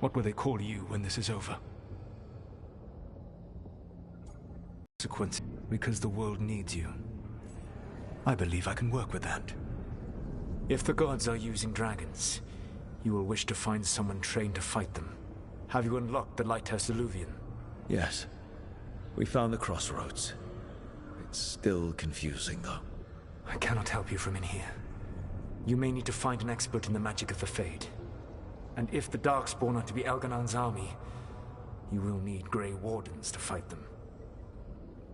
What will they call you when this is over? Consequence, because the world needs you. I believe I can work with that. If the gods are using dragons, you will wish to find someone trained to fight them. Have you unlocked the Lighthouse Illuvian? Yes. We found the crossroads. It's still confusing, though. I cannot help you from in here. You may need to find an expert in the magic of the Fade. And if the Darkspawn are to be Elganan's army, you will need Grey Wardens to fight them.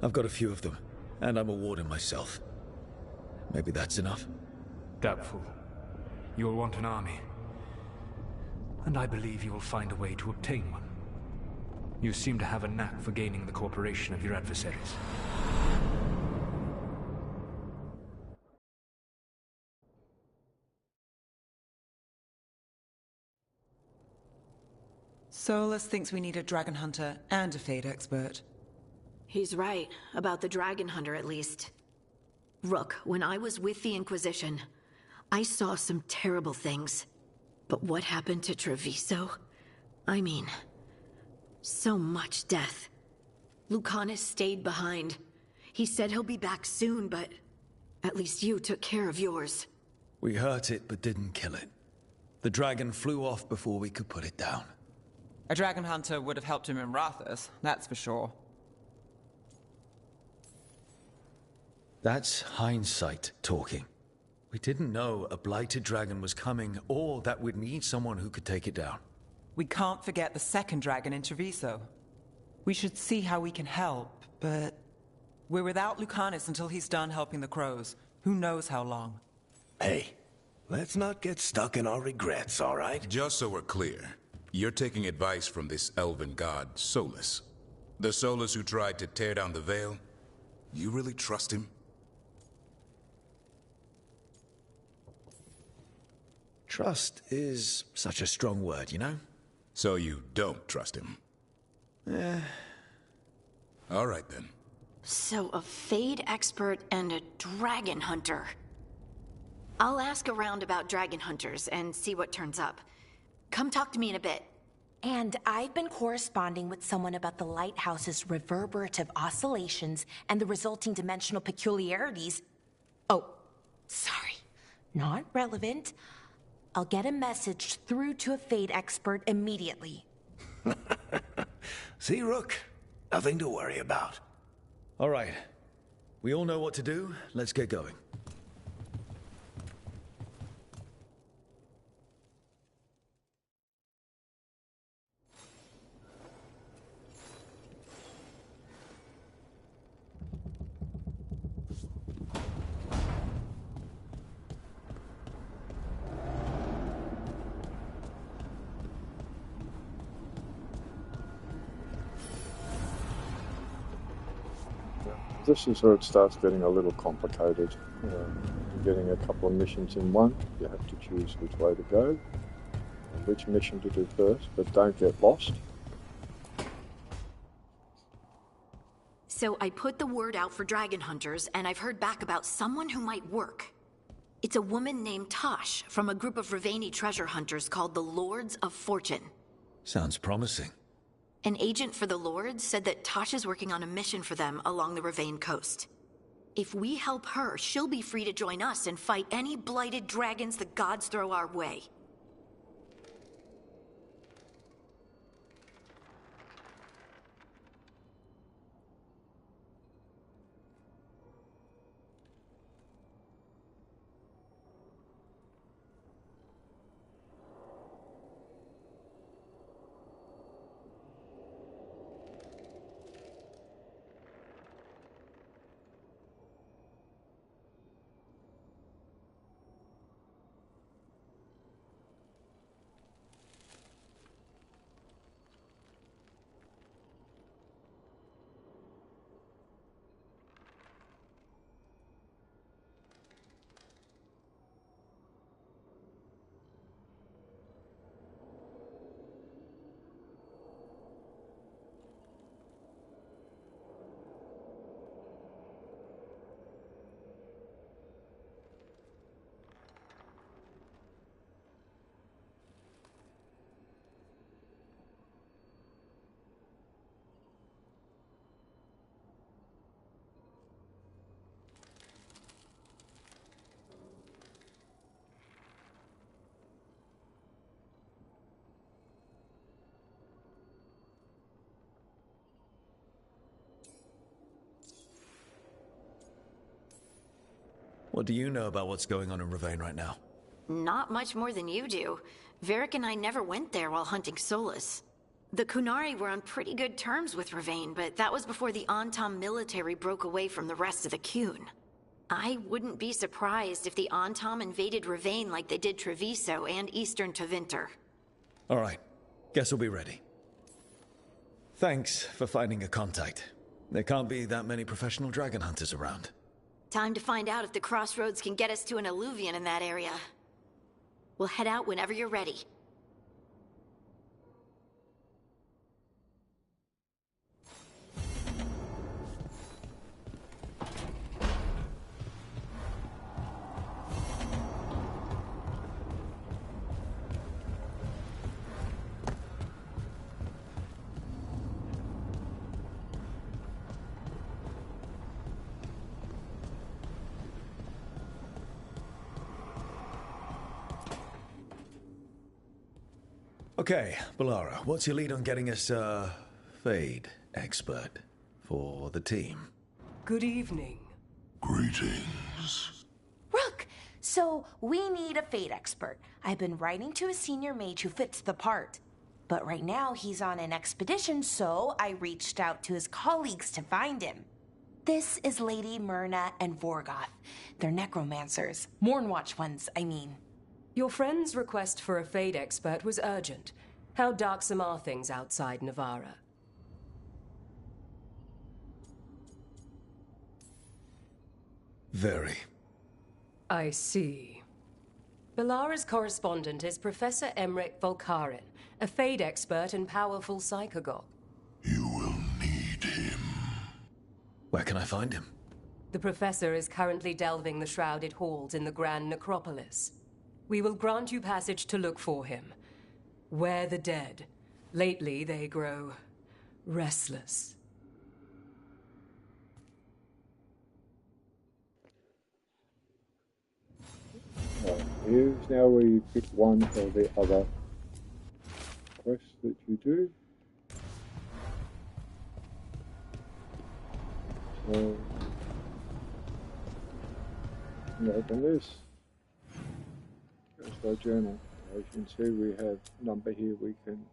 I've got a few of them, and I'm a warden myself. Maybe that's enough? Doubtful. You will want an army. And I believe you will find a way to obtain one. You seem to have a knack for gaining the cooperation of your adversaries. Solus thinks we need a dragon hunter and a Fade expert. He's right, about the dragon hunter at least. Rook, when I was with the Inquisition, I saw some terrible things. But what happened to Treviso? I mean, so much death. Lucanus stayed behind. He said he'll be back soon, but at least you took care of yours. We hurt it, but didn't kill it. The dragon flew off before we could put it down. A dragon hunter would have helped him in Rathus, that's for sure. That's hindsight talking. We didn't know a blighted dragon was coming, or that we'd need someone who could take it down. We can't forget the second dragon in Treviso. We should see how we can help, but we're without Lucanus until he's done helping the crows. Who knows how long? Hey, let's not get stuck in our regrets, all right? Just so we're clear, you're taking advice from this elven god, Solus. The Solus who tried to tear down the veil? You really trust him? Trust is such a strong word, you know? So you don't trust him? All right, then. So a Fade expert and a dragon hunter. I'll ask around about dragon hunters and see what turns up. Come talk to me in a bit. And I've been corresponding with someone about the lighthouse's reverberative oscillations and the resulting dimensional peculiarities. Oh, sorry. Not relevant. I'll get a message through to a Fade expert immediately. See, Rook? Nothing to worry about. All right. We all know what to do. Let's get going. This is where it starts getting a little complicated. You're getting a couple of missions in one. You have to choose which way to go and which mission to do first, but don't get lost. So I put the word out for dragon hunters, and I've heard back about someone who might work. It's a woman named Tosh from a group of Ravani treasure hunters called the Lords of Fortune. Sounds promising. An agent for the Lords said that Tosh is working on a mission for them along the Ravane coast. If we help her, she'll be free to join us and fight any blighted dragons the gods throw our way. What do you know about what's going on in Ravane right now? Not much more than you do. Varric and I never went there while hunting Solus. The Kunari were on pretty good terms with Ravane, but that was before the Antam military broke away from the rest of the Qun. I wouldn't be surprised if the Antam invaded Ravane like they did Treviso and Eastern Tevinter. All right. Guess we'll be ready. Thanks for finding a contact. There can't be that many professional dragon hunters around. Time to find out if the crossroads can get us to an alluvion in that area. We'll head out whenever you're ready. Okay, Balara, what's your lead on getting us a Fade expert for the team? Good evening. Greetings. Rook! So, we need a Fade expert. I've been writing to a senior mage who fits the part. But right now, he's on an expedition, so I reached out to his colleagues to find him. This is Lady Myrna and Vorgoth. They're necromancers. Mournwatch ones, I mean. Your friend's request for a Fade expert was urgent. How darksome are things outside Navarra? Very. I see. Balara's correspondent is Professor Emmerich Volkaren, a Fade expert and powerful psychagogue. Where can I find him? The Professor is currently delving the shrouded halls in the Grand Necropolis. We will grant you passage to look for him. Where the dead. Lately they grow restless. Here's now where you pick one or the other quest that you do. So, open this. Goes to our journal. As you can see, we have a number here we can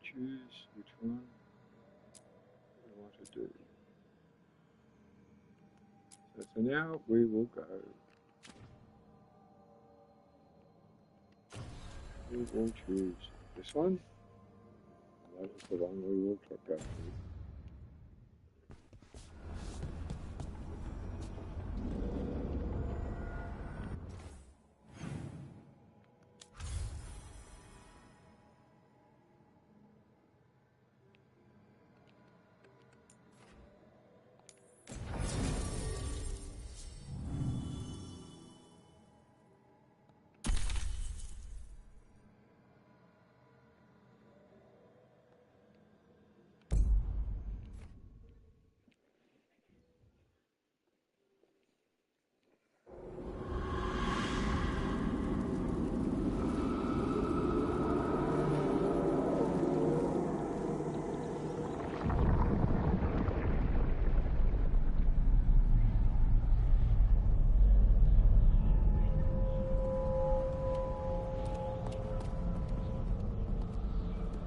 choose which one we want to do. So for now, we will go. We will choose this one. That's the one we will go to.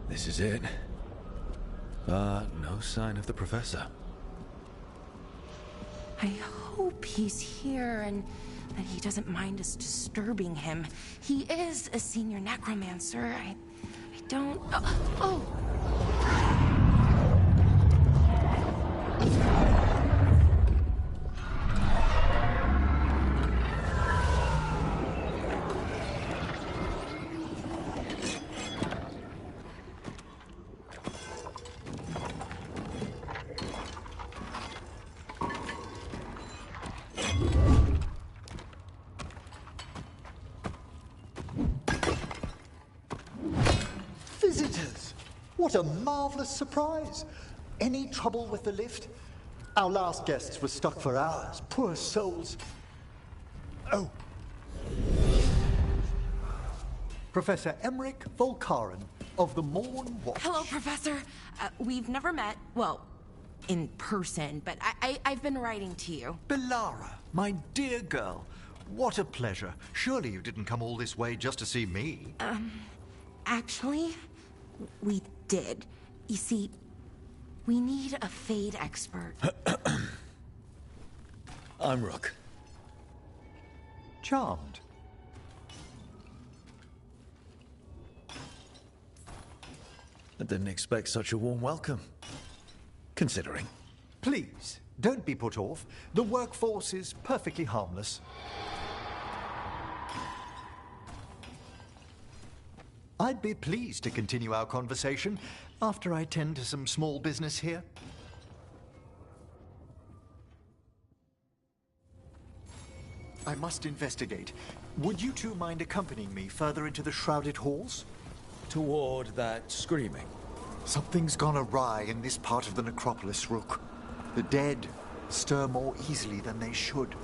This is it. No sign of the professor. I hope he's here and that he doesn't mind us disturbing him. He is a senior necromancer. I don't... Oh! Visitors! What a marvelous surprise! Any trouble with the lift? Our last guests were stuck for hours. Poor souls. Oh. Professor Emmerich Volkaren of the Morn Watch. Hello, Professor. We've never met, well, in person, but I've been writing to you. Belara, my dear girl. What a pleasure. Surely you didn't come all this way just to see me. Actually, we did. You see, we need a Fade expert. I'm Rook. Charmed. I didn't expect such a warm welcome. Considering. Please, don't be put off. The workforce is perfectly harmless. I'd be pleased to continue our conversation after I tend to some small business here. I must investigate. Would you two mind accompanying me further into the shrouded halls? Toward that screaming? Something's gone awry in this part of the necropolis, Rook. The dead stir more easily than they should.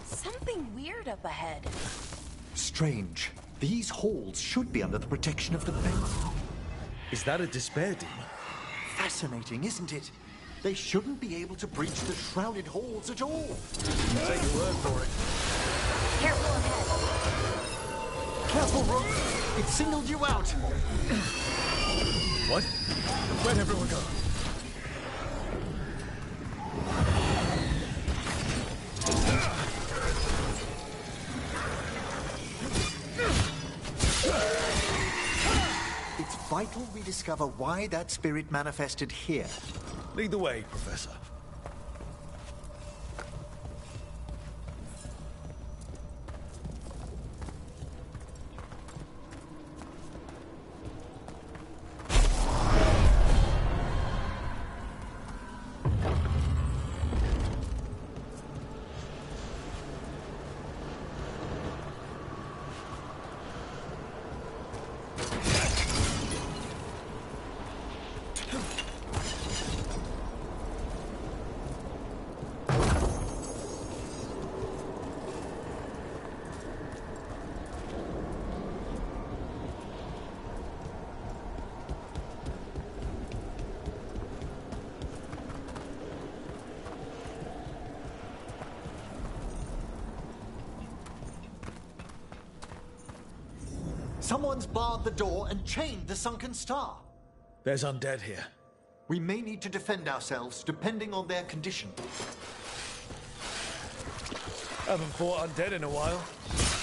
Something weird up ahead. Strange. These halls should be under the protection of the bank. Is that a despair demon? Fascinating, isn't it? They shouldn't be able to breach the shrouded halls at all. Take your word for it. Careful ahead. Careful, Rook. It singled you out. What? Where'd everyone go? It's vital we discover why that spirit manifested here. Lead the way, Professor. Someone's barred the door and chained the sunken star. There's undead here. We may need to defend ourselves, depending on their condition. Haven't fought undead in a while.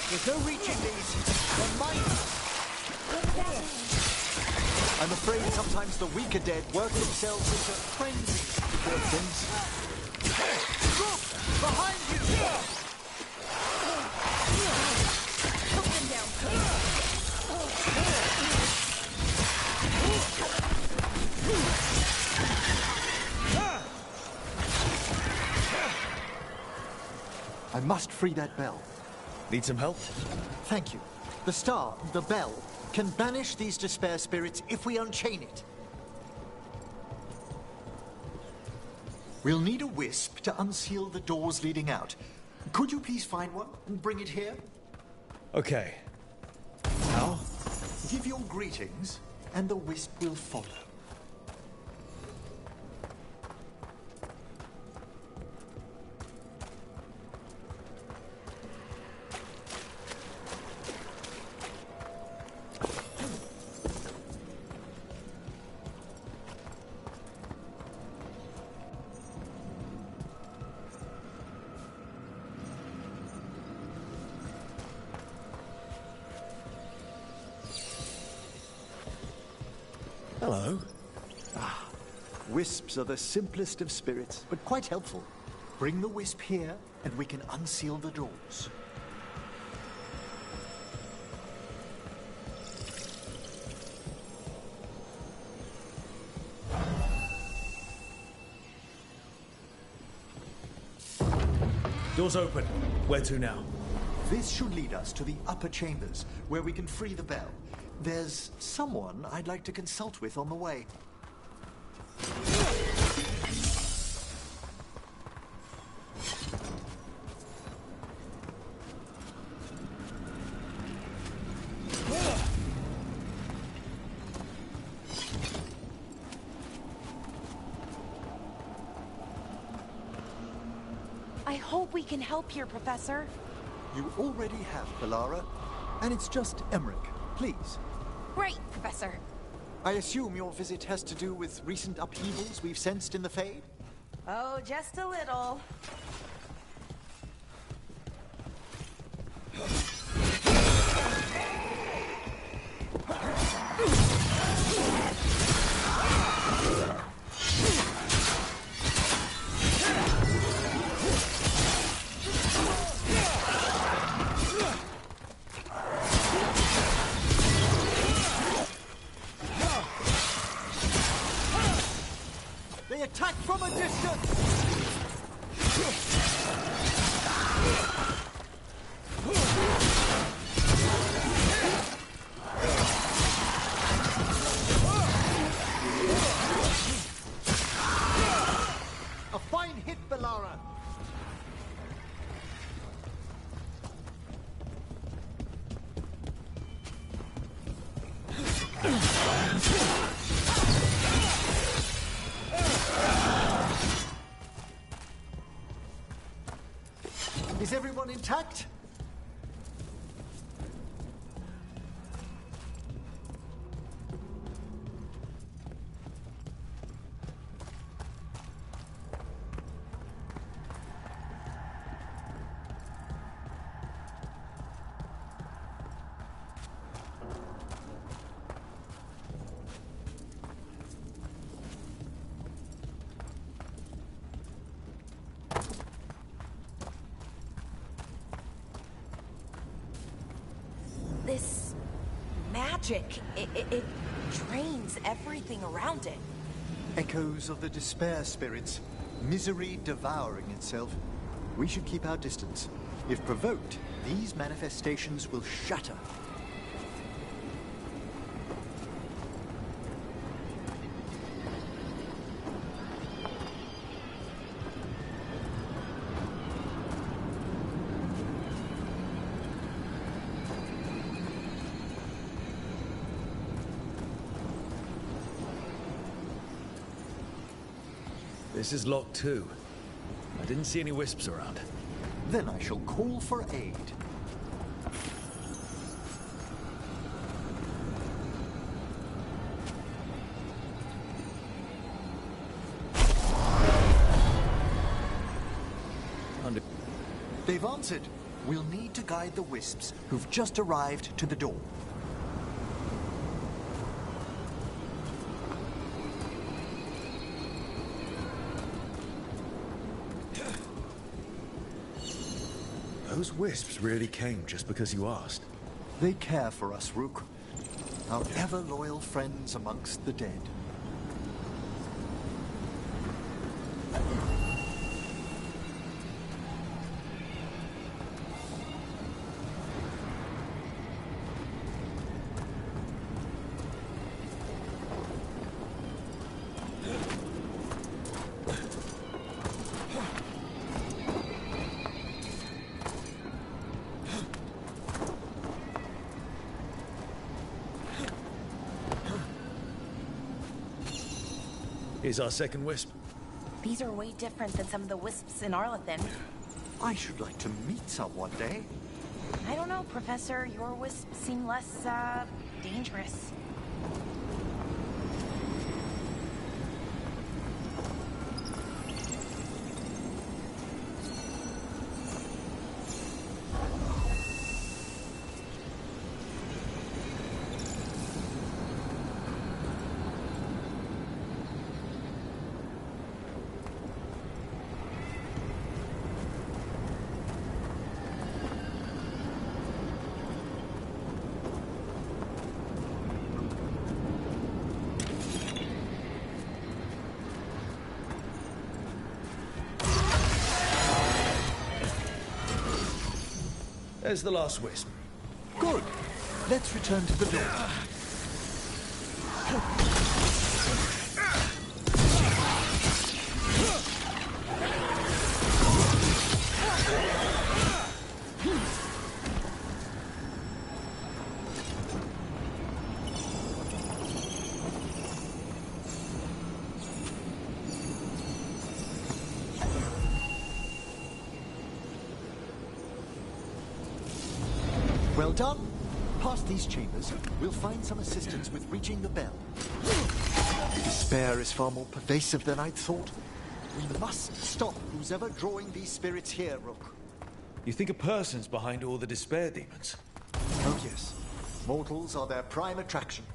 There's no reaching these. They're mine. I'm afraid sometimes the weaker dead work themselves into frenzies. Poor things. Look! Behind you! Put them down. I must free that bell. Need some help? Thank you. The star, the bell, can banish these despair spirits if we unchain it. We'll need a wisp to unseal the doors leading out. Could you please find one and bring it here? Okay. How? Give your greetings, and the wisp will follow. Hello. Wisps are the simplest of spirits, but quite helpful. Bring the wisp here, and we can unseal the doors. Doors open. Where to now? This should lead us to the upper chambers, where we can free the bell. There's someone I'd like to consult with on the way. I hope we can help here, Professor. You already have, Bellara. And it's just Emmerich. Please. Great, Professor. I assume your visit has to do with recent upheavals we've sensed in the Fade? Oh, just a little. They attack from a distance! A fine hit, Bellara! Is everyone intact? This magic, it drains everything around it. Echoes of the despair spirits, misery devouring itself. We should keep our distance. If provoked, these manifestations will shatter. This is locked too. I didn't see any wisps around. Then I shall call for aid. They've answered. We'll need to guide the wisps who've just arrived to the door. Those wisps really came just because you asked. They care for us, Rook. Our ever-loyal friends amongst the dead. Here's our second wisp. These are way different than some of the wisps in Arlethan. I should like to meet some one day. I don't know, Professor. Your wisps seem less, dangerous. There's the last wisp. Good. Let's return to the door. Well done. Past these chambers, we'll find some assistance with reaching the bell. Despair is far more pervasive than I'd thought. We must stop who's ever drawing these spirits here, Rook. You think a person's behind all the despair demons? Oh yes. Mortals are their prime attraction.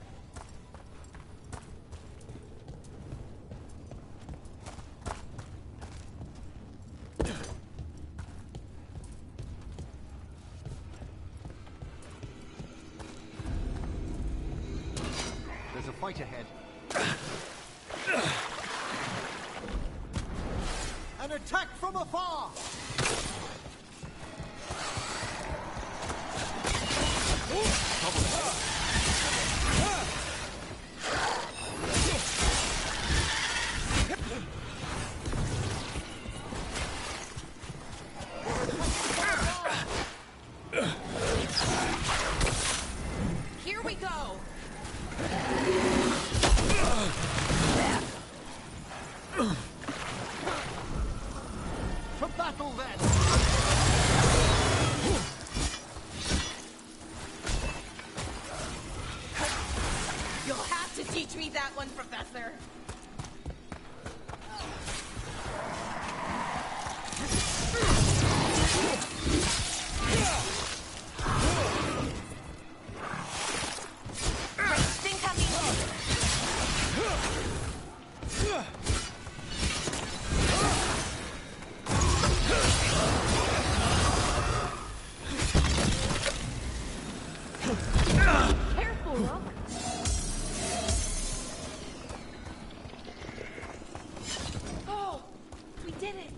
There's a fight ahead. An attack from afar! Here we go! To battle then! You'll have to teach me that one, Professor. Thing coming. Careful, Rook. Oh, we did it.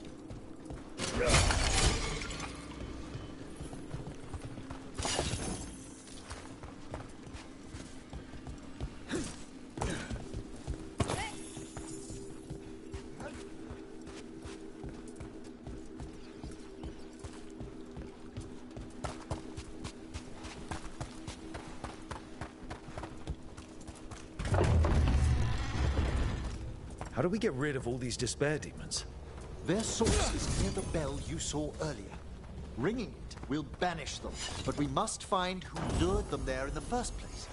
How do we get rid of all these despair demons? Their source is near the bell you saw earlier. Ringing it will banish them, but we must find who lured them there in the first place.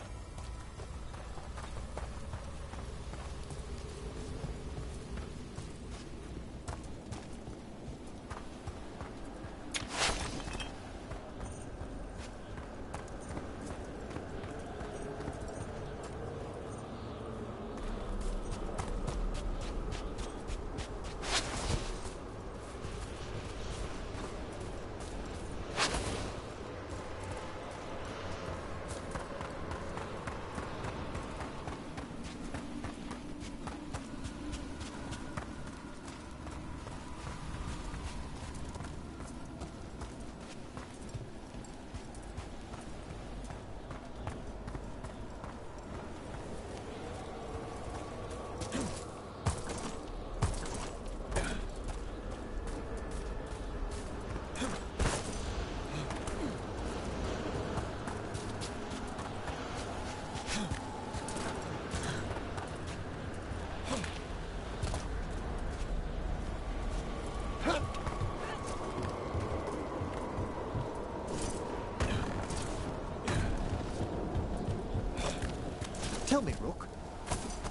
Tell me, Rook,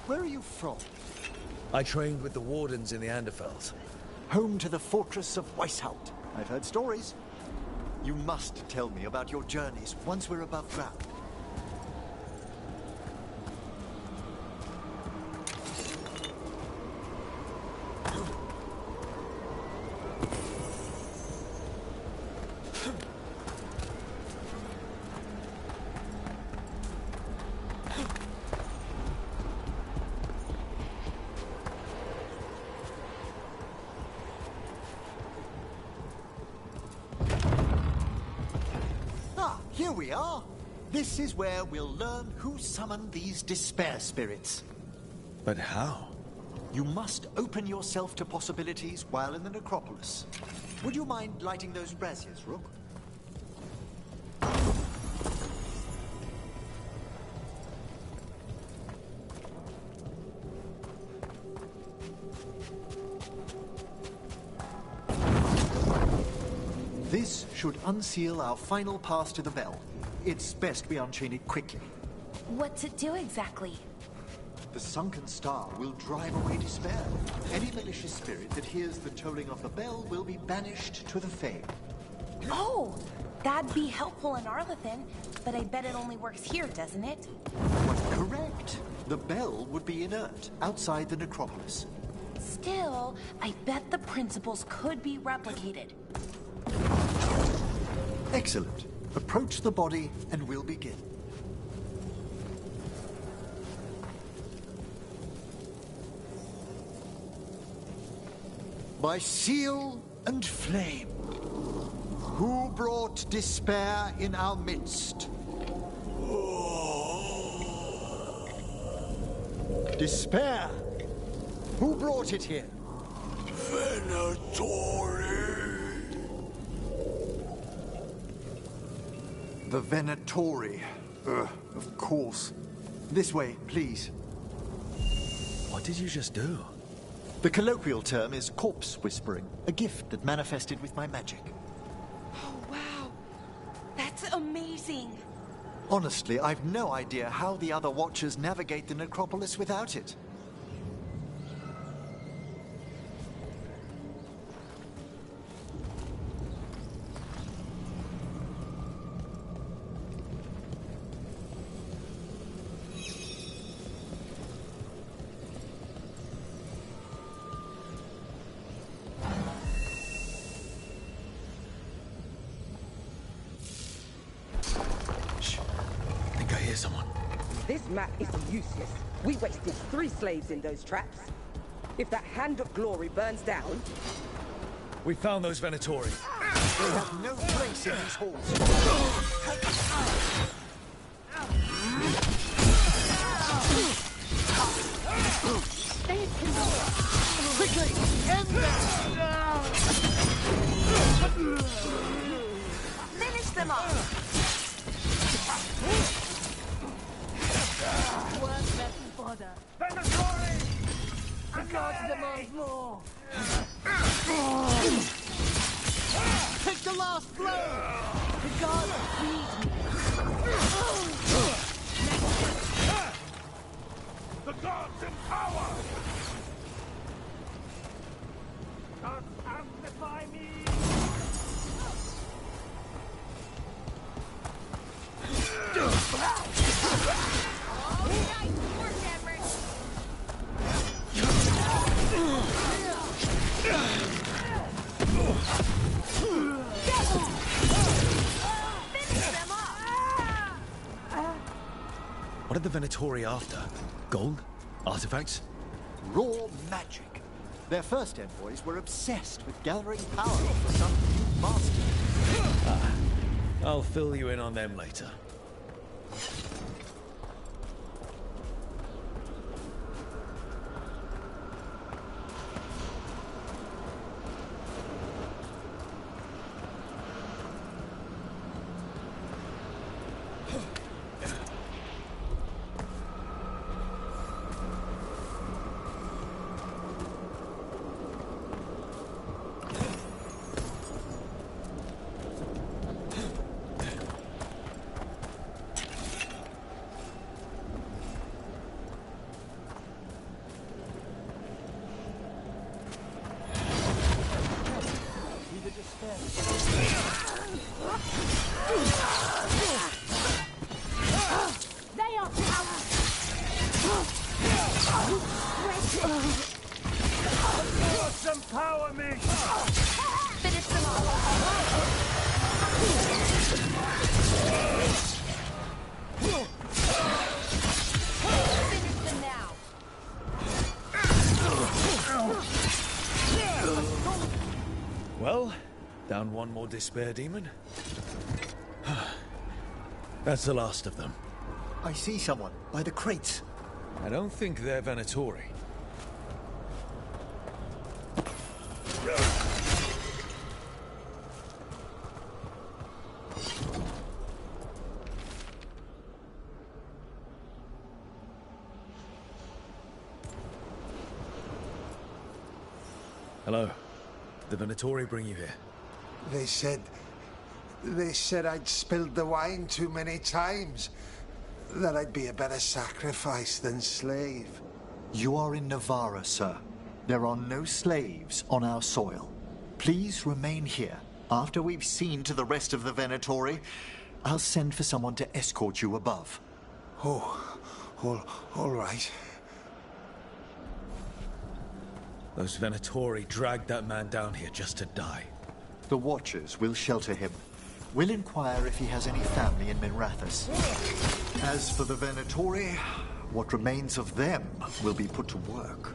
where are you from? I trained with the Wardens in the Anderfels. Home to the fortress of Weishaupt. I've heard stories. You must tell me about your journeys once we're above ground. Here we are. This is where we'll learn who summoned these despair spirits. But how? You must open yourself to possibilities while in the necropolis. Would you mind lighting those braziers, Rook? This should unseal our final pass to the bell. It's best we unchain it quickly. What's it do exactly? The sunken star will drive away despair. Any malicious spirit that hears the tolling of the bell will be banished to the Fae. Oh, that'd be helpful in Arlethan, but I bet it only works here, doesn't it? Correct. The bell would be inert, outside the necropolis. Still, I bet the principles could be replicated. Excellent. Approach the body and we'll begin. By seal and flame, who brought despair in our midst? Despair! Who brought it here? Venatori! The Venatori. Of course. This way, please. What did you just do? The colloquial term is corpse whispering, a gift that manifested with my magic. Oh, wow. That's amazing. Honestly, I've no idea how the other Watchers navigate the necropolis without it. This map is useless. We wasted 3 slaves in those traps. If that Hand of Glory burns down... We found those Venatori. They have no place in these halls. Quickly! End them! Finish them off! Venatori! The gods demand more! Take the last blow! The gods feed me! The gods in power! Gods amplify me! What are the Venatori after? Gold? Artifacts? Raw magic. Their first envoys were obsessed with gathering power for some new master. I'll fill you in on them later. Some power, me! Finish them off. Finish them now. Well, down one more despair demon. That's the last of them. I see someone by the crates. I don't think they're Venatori. Hello. Did the Venatori bring you here? They said I'd spilled the wine too many times. That I'd be a better sacrifice than slave. You are in Navarra, sir. There are no slaves on our soil. Please remain here. After we've seen to the rest of the Venatori, I'll send for someone to escort you above. Oh, all right. Those Venatori dragged that man down here just to die. The Watchers will shelter him. We'll inquire if he has any family in Minrathous. As for the Venatori, what remains of them will be put to work.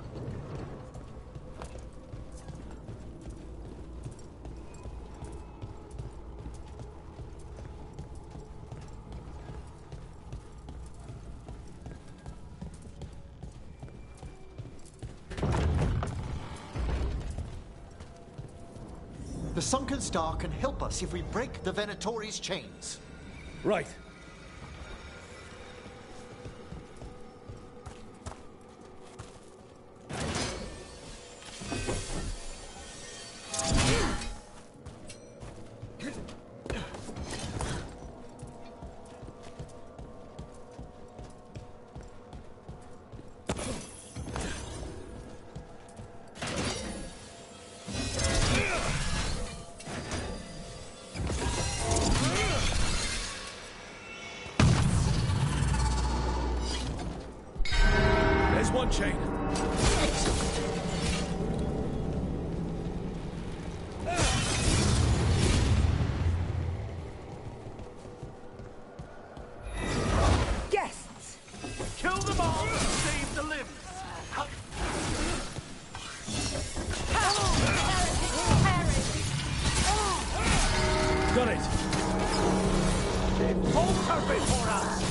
The Sunken Star can help us if we break the Venatori's chains. Right. One chain. Guests! Kill them all and save the limbs! Got it! Falter before us!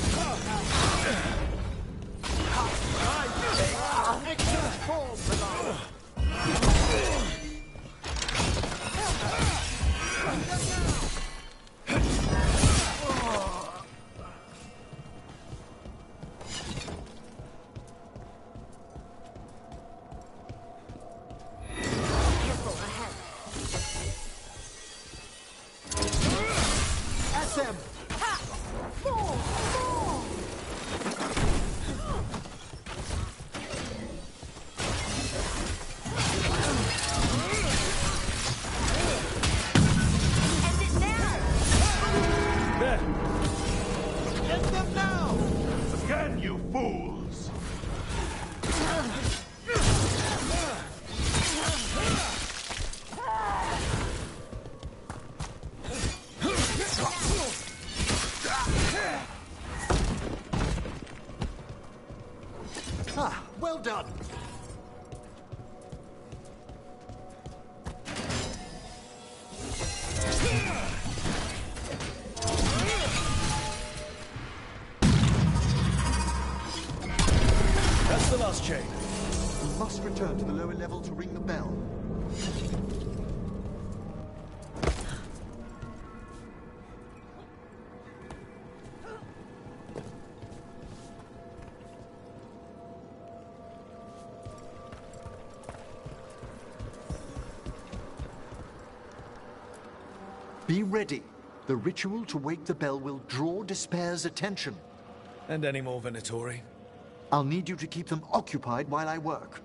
Well done. That's the last chain. We must return to the lower level to ring the bell. Be ready. The ritual to wake the bell will draw Despair's attention. And any more Venatori? I'll need you to keep them occupied while I work.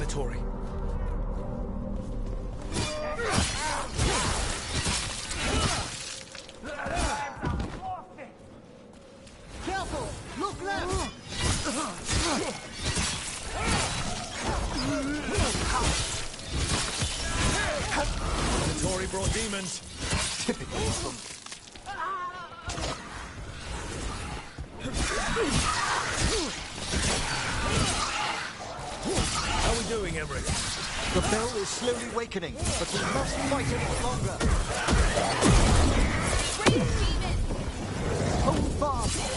Venatori. Careful! Look left! Venatori brought demons. Typical of them. How are we doing, Emmerich? The bell is slowly wakening, but we must fight it longer. Hold fast!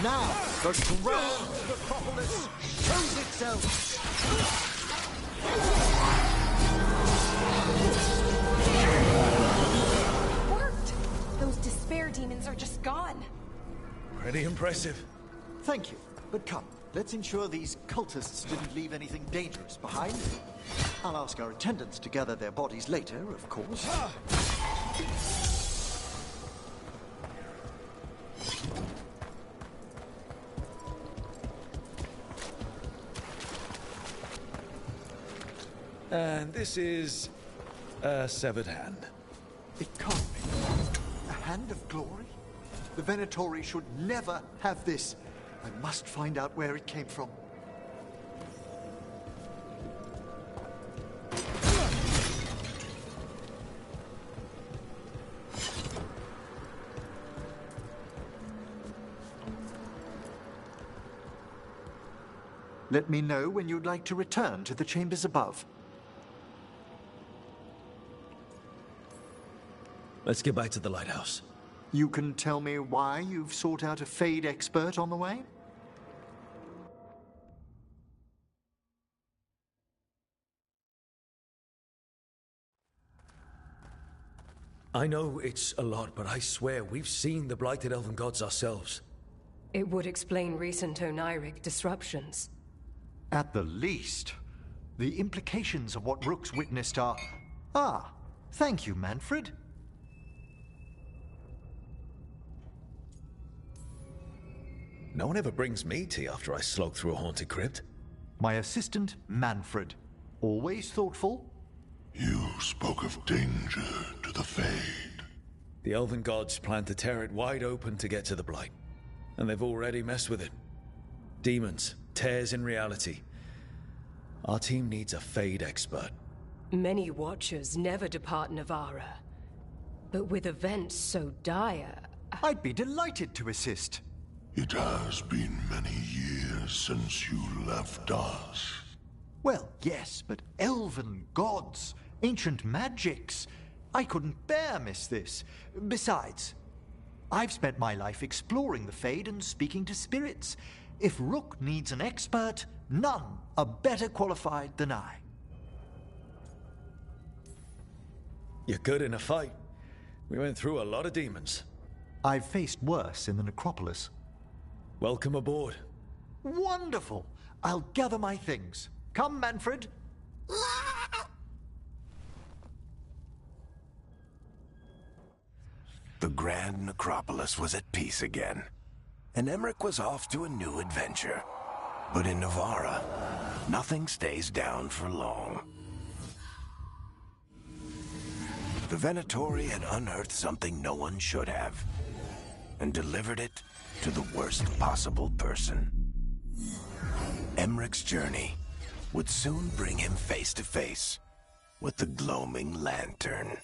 Now, the grand necropolis shows itself! Worked! Those despair demons are just gone. Pretty impressive. Thank you, but come, let's ensure these cultists didn't leave anything dangerous behind. I'll ask our attendants to gather their bodies later, of course. And this is a severed hand. It can't be. A hand of glory? The Venatori should never have this. I must find out where it came from. Let me know when you'd like to return to the chambers above. Let's get back to the lighthouse. You can tell me why you've sought out a Fade expert on the way? I know it's a lot, but I swear we've seen the blighted elven gods ourselves. It would explain recent Oniric disruptions. At the least. The implications of what Rook's witnessed are... Ah, thank you, Manfred. No one ever brings me tea after I slog through a haunted crypt. My assistant, Manfred. Always thoughtful. You spoke of danger to the Fade. The Elven Gods plan to tear it wide open to get to the Blight. And they've already messed with it. Demons, tears in reality. Our team needs a Fade expert. Many Watchers never depart Navarra. But with events so dire... I'd be delighted to assist. It has been many years since you left us. Well, yes, but elven gods, ancient magics. I couldn't bear miss this. Besides, I've spent my life exploring the Fade and speaking to spirits. If Rook needs an expert, none are better qualified than I. You're good in a fight. We went through a lot of demons. I've faced worse in the necropolis. Welcome aboard. Wonderful! I'll gather my things. Come, Manfred. The Grand Necropolis was at peace again, and Emmerich was off to a new adventure. But in Navarra, nothing stays down for long. The Venatori had unearthed something no one should have, and delivered it to the worst possible person. Emmerich's journey would soon bring him face to face with the gloaming lantern.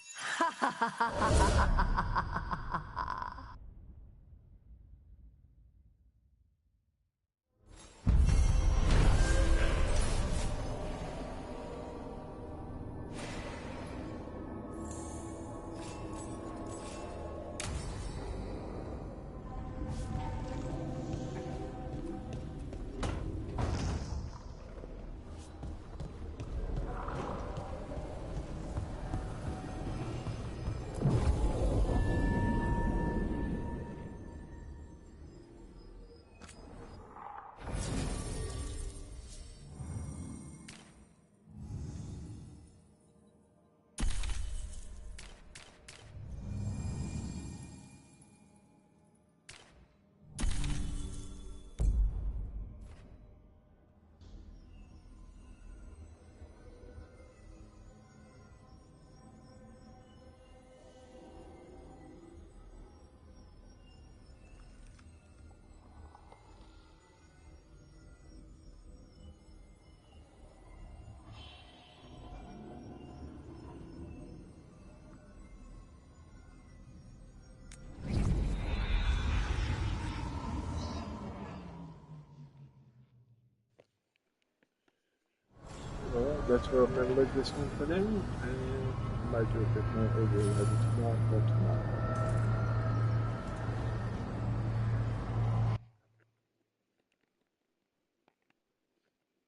Alright, that's where I'm going to leave this one for now, and I might do a bit more over later tonight or tomorrow.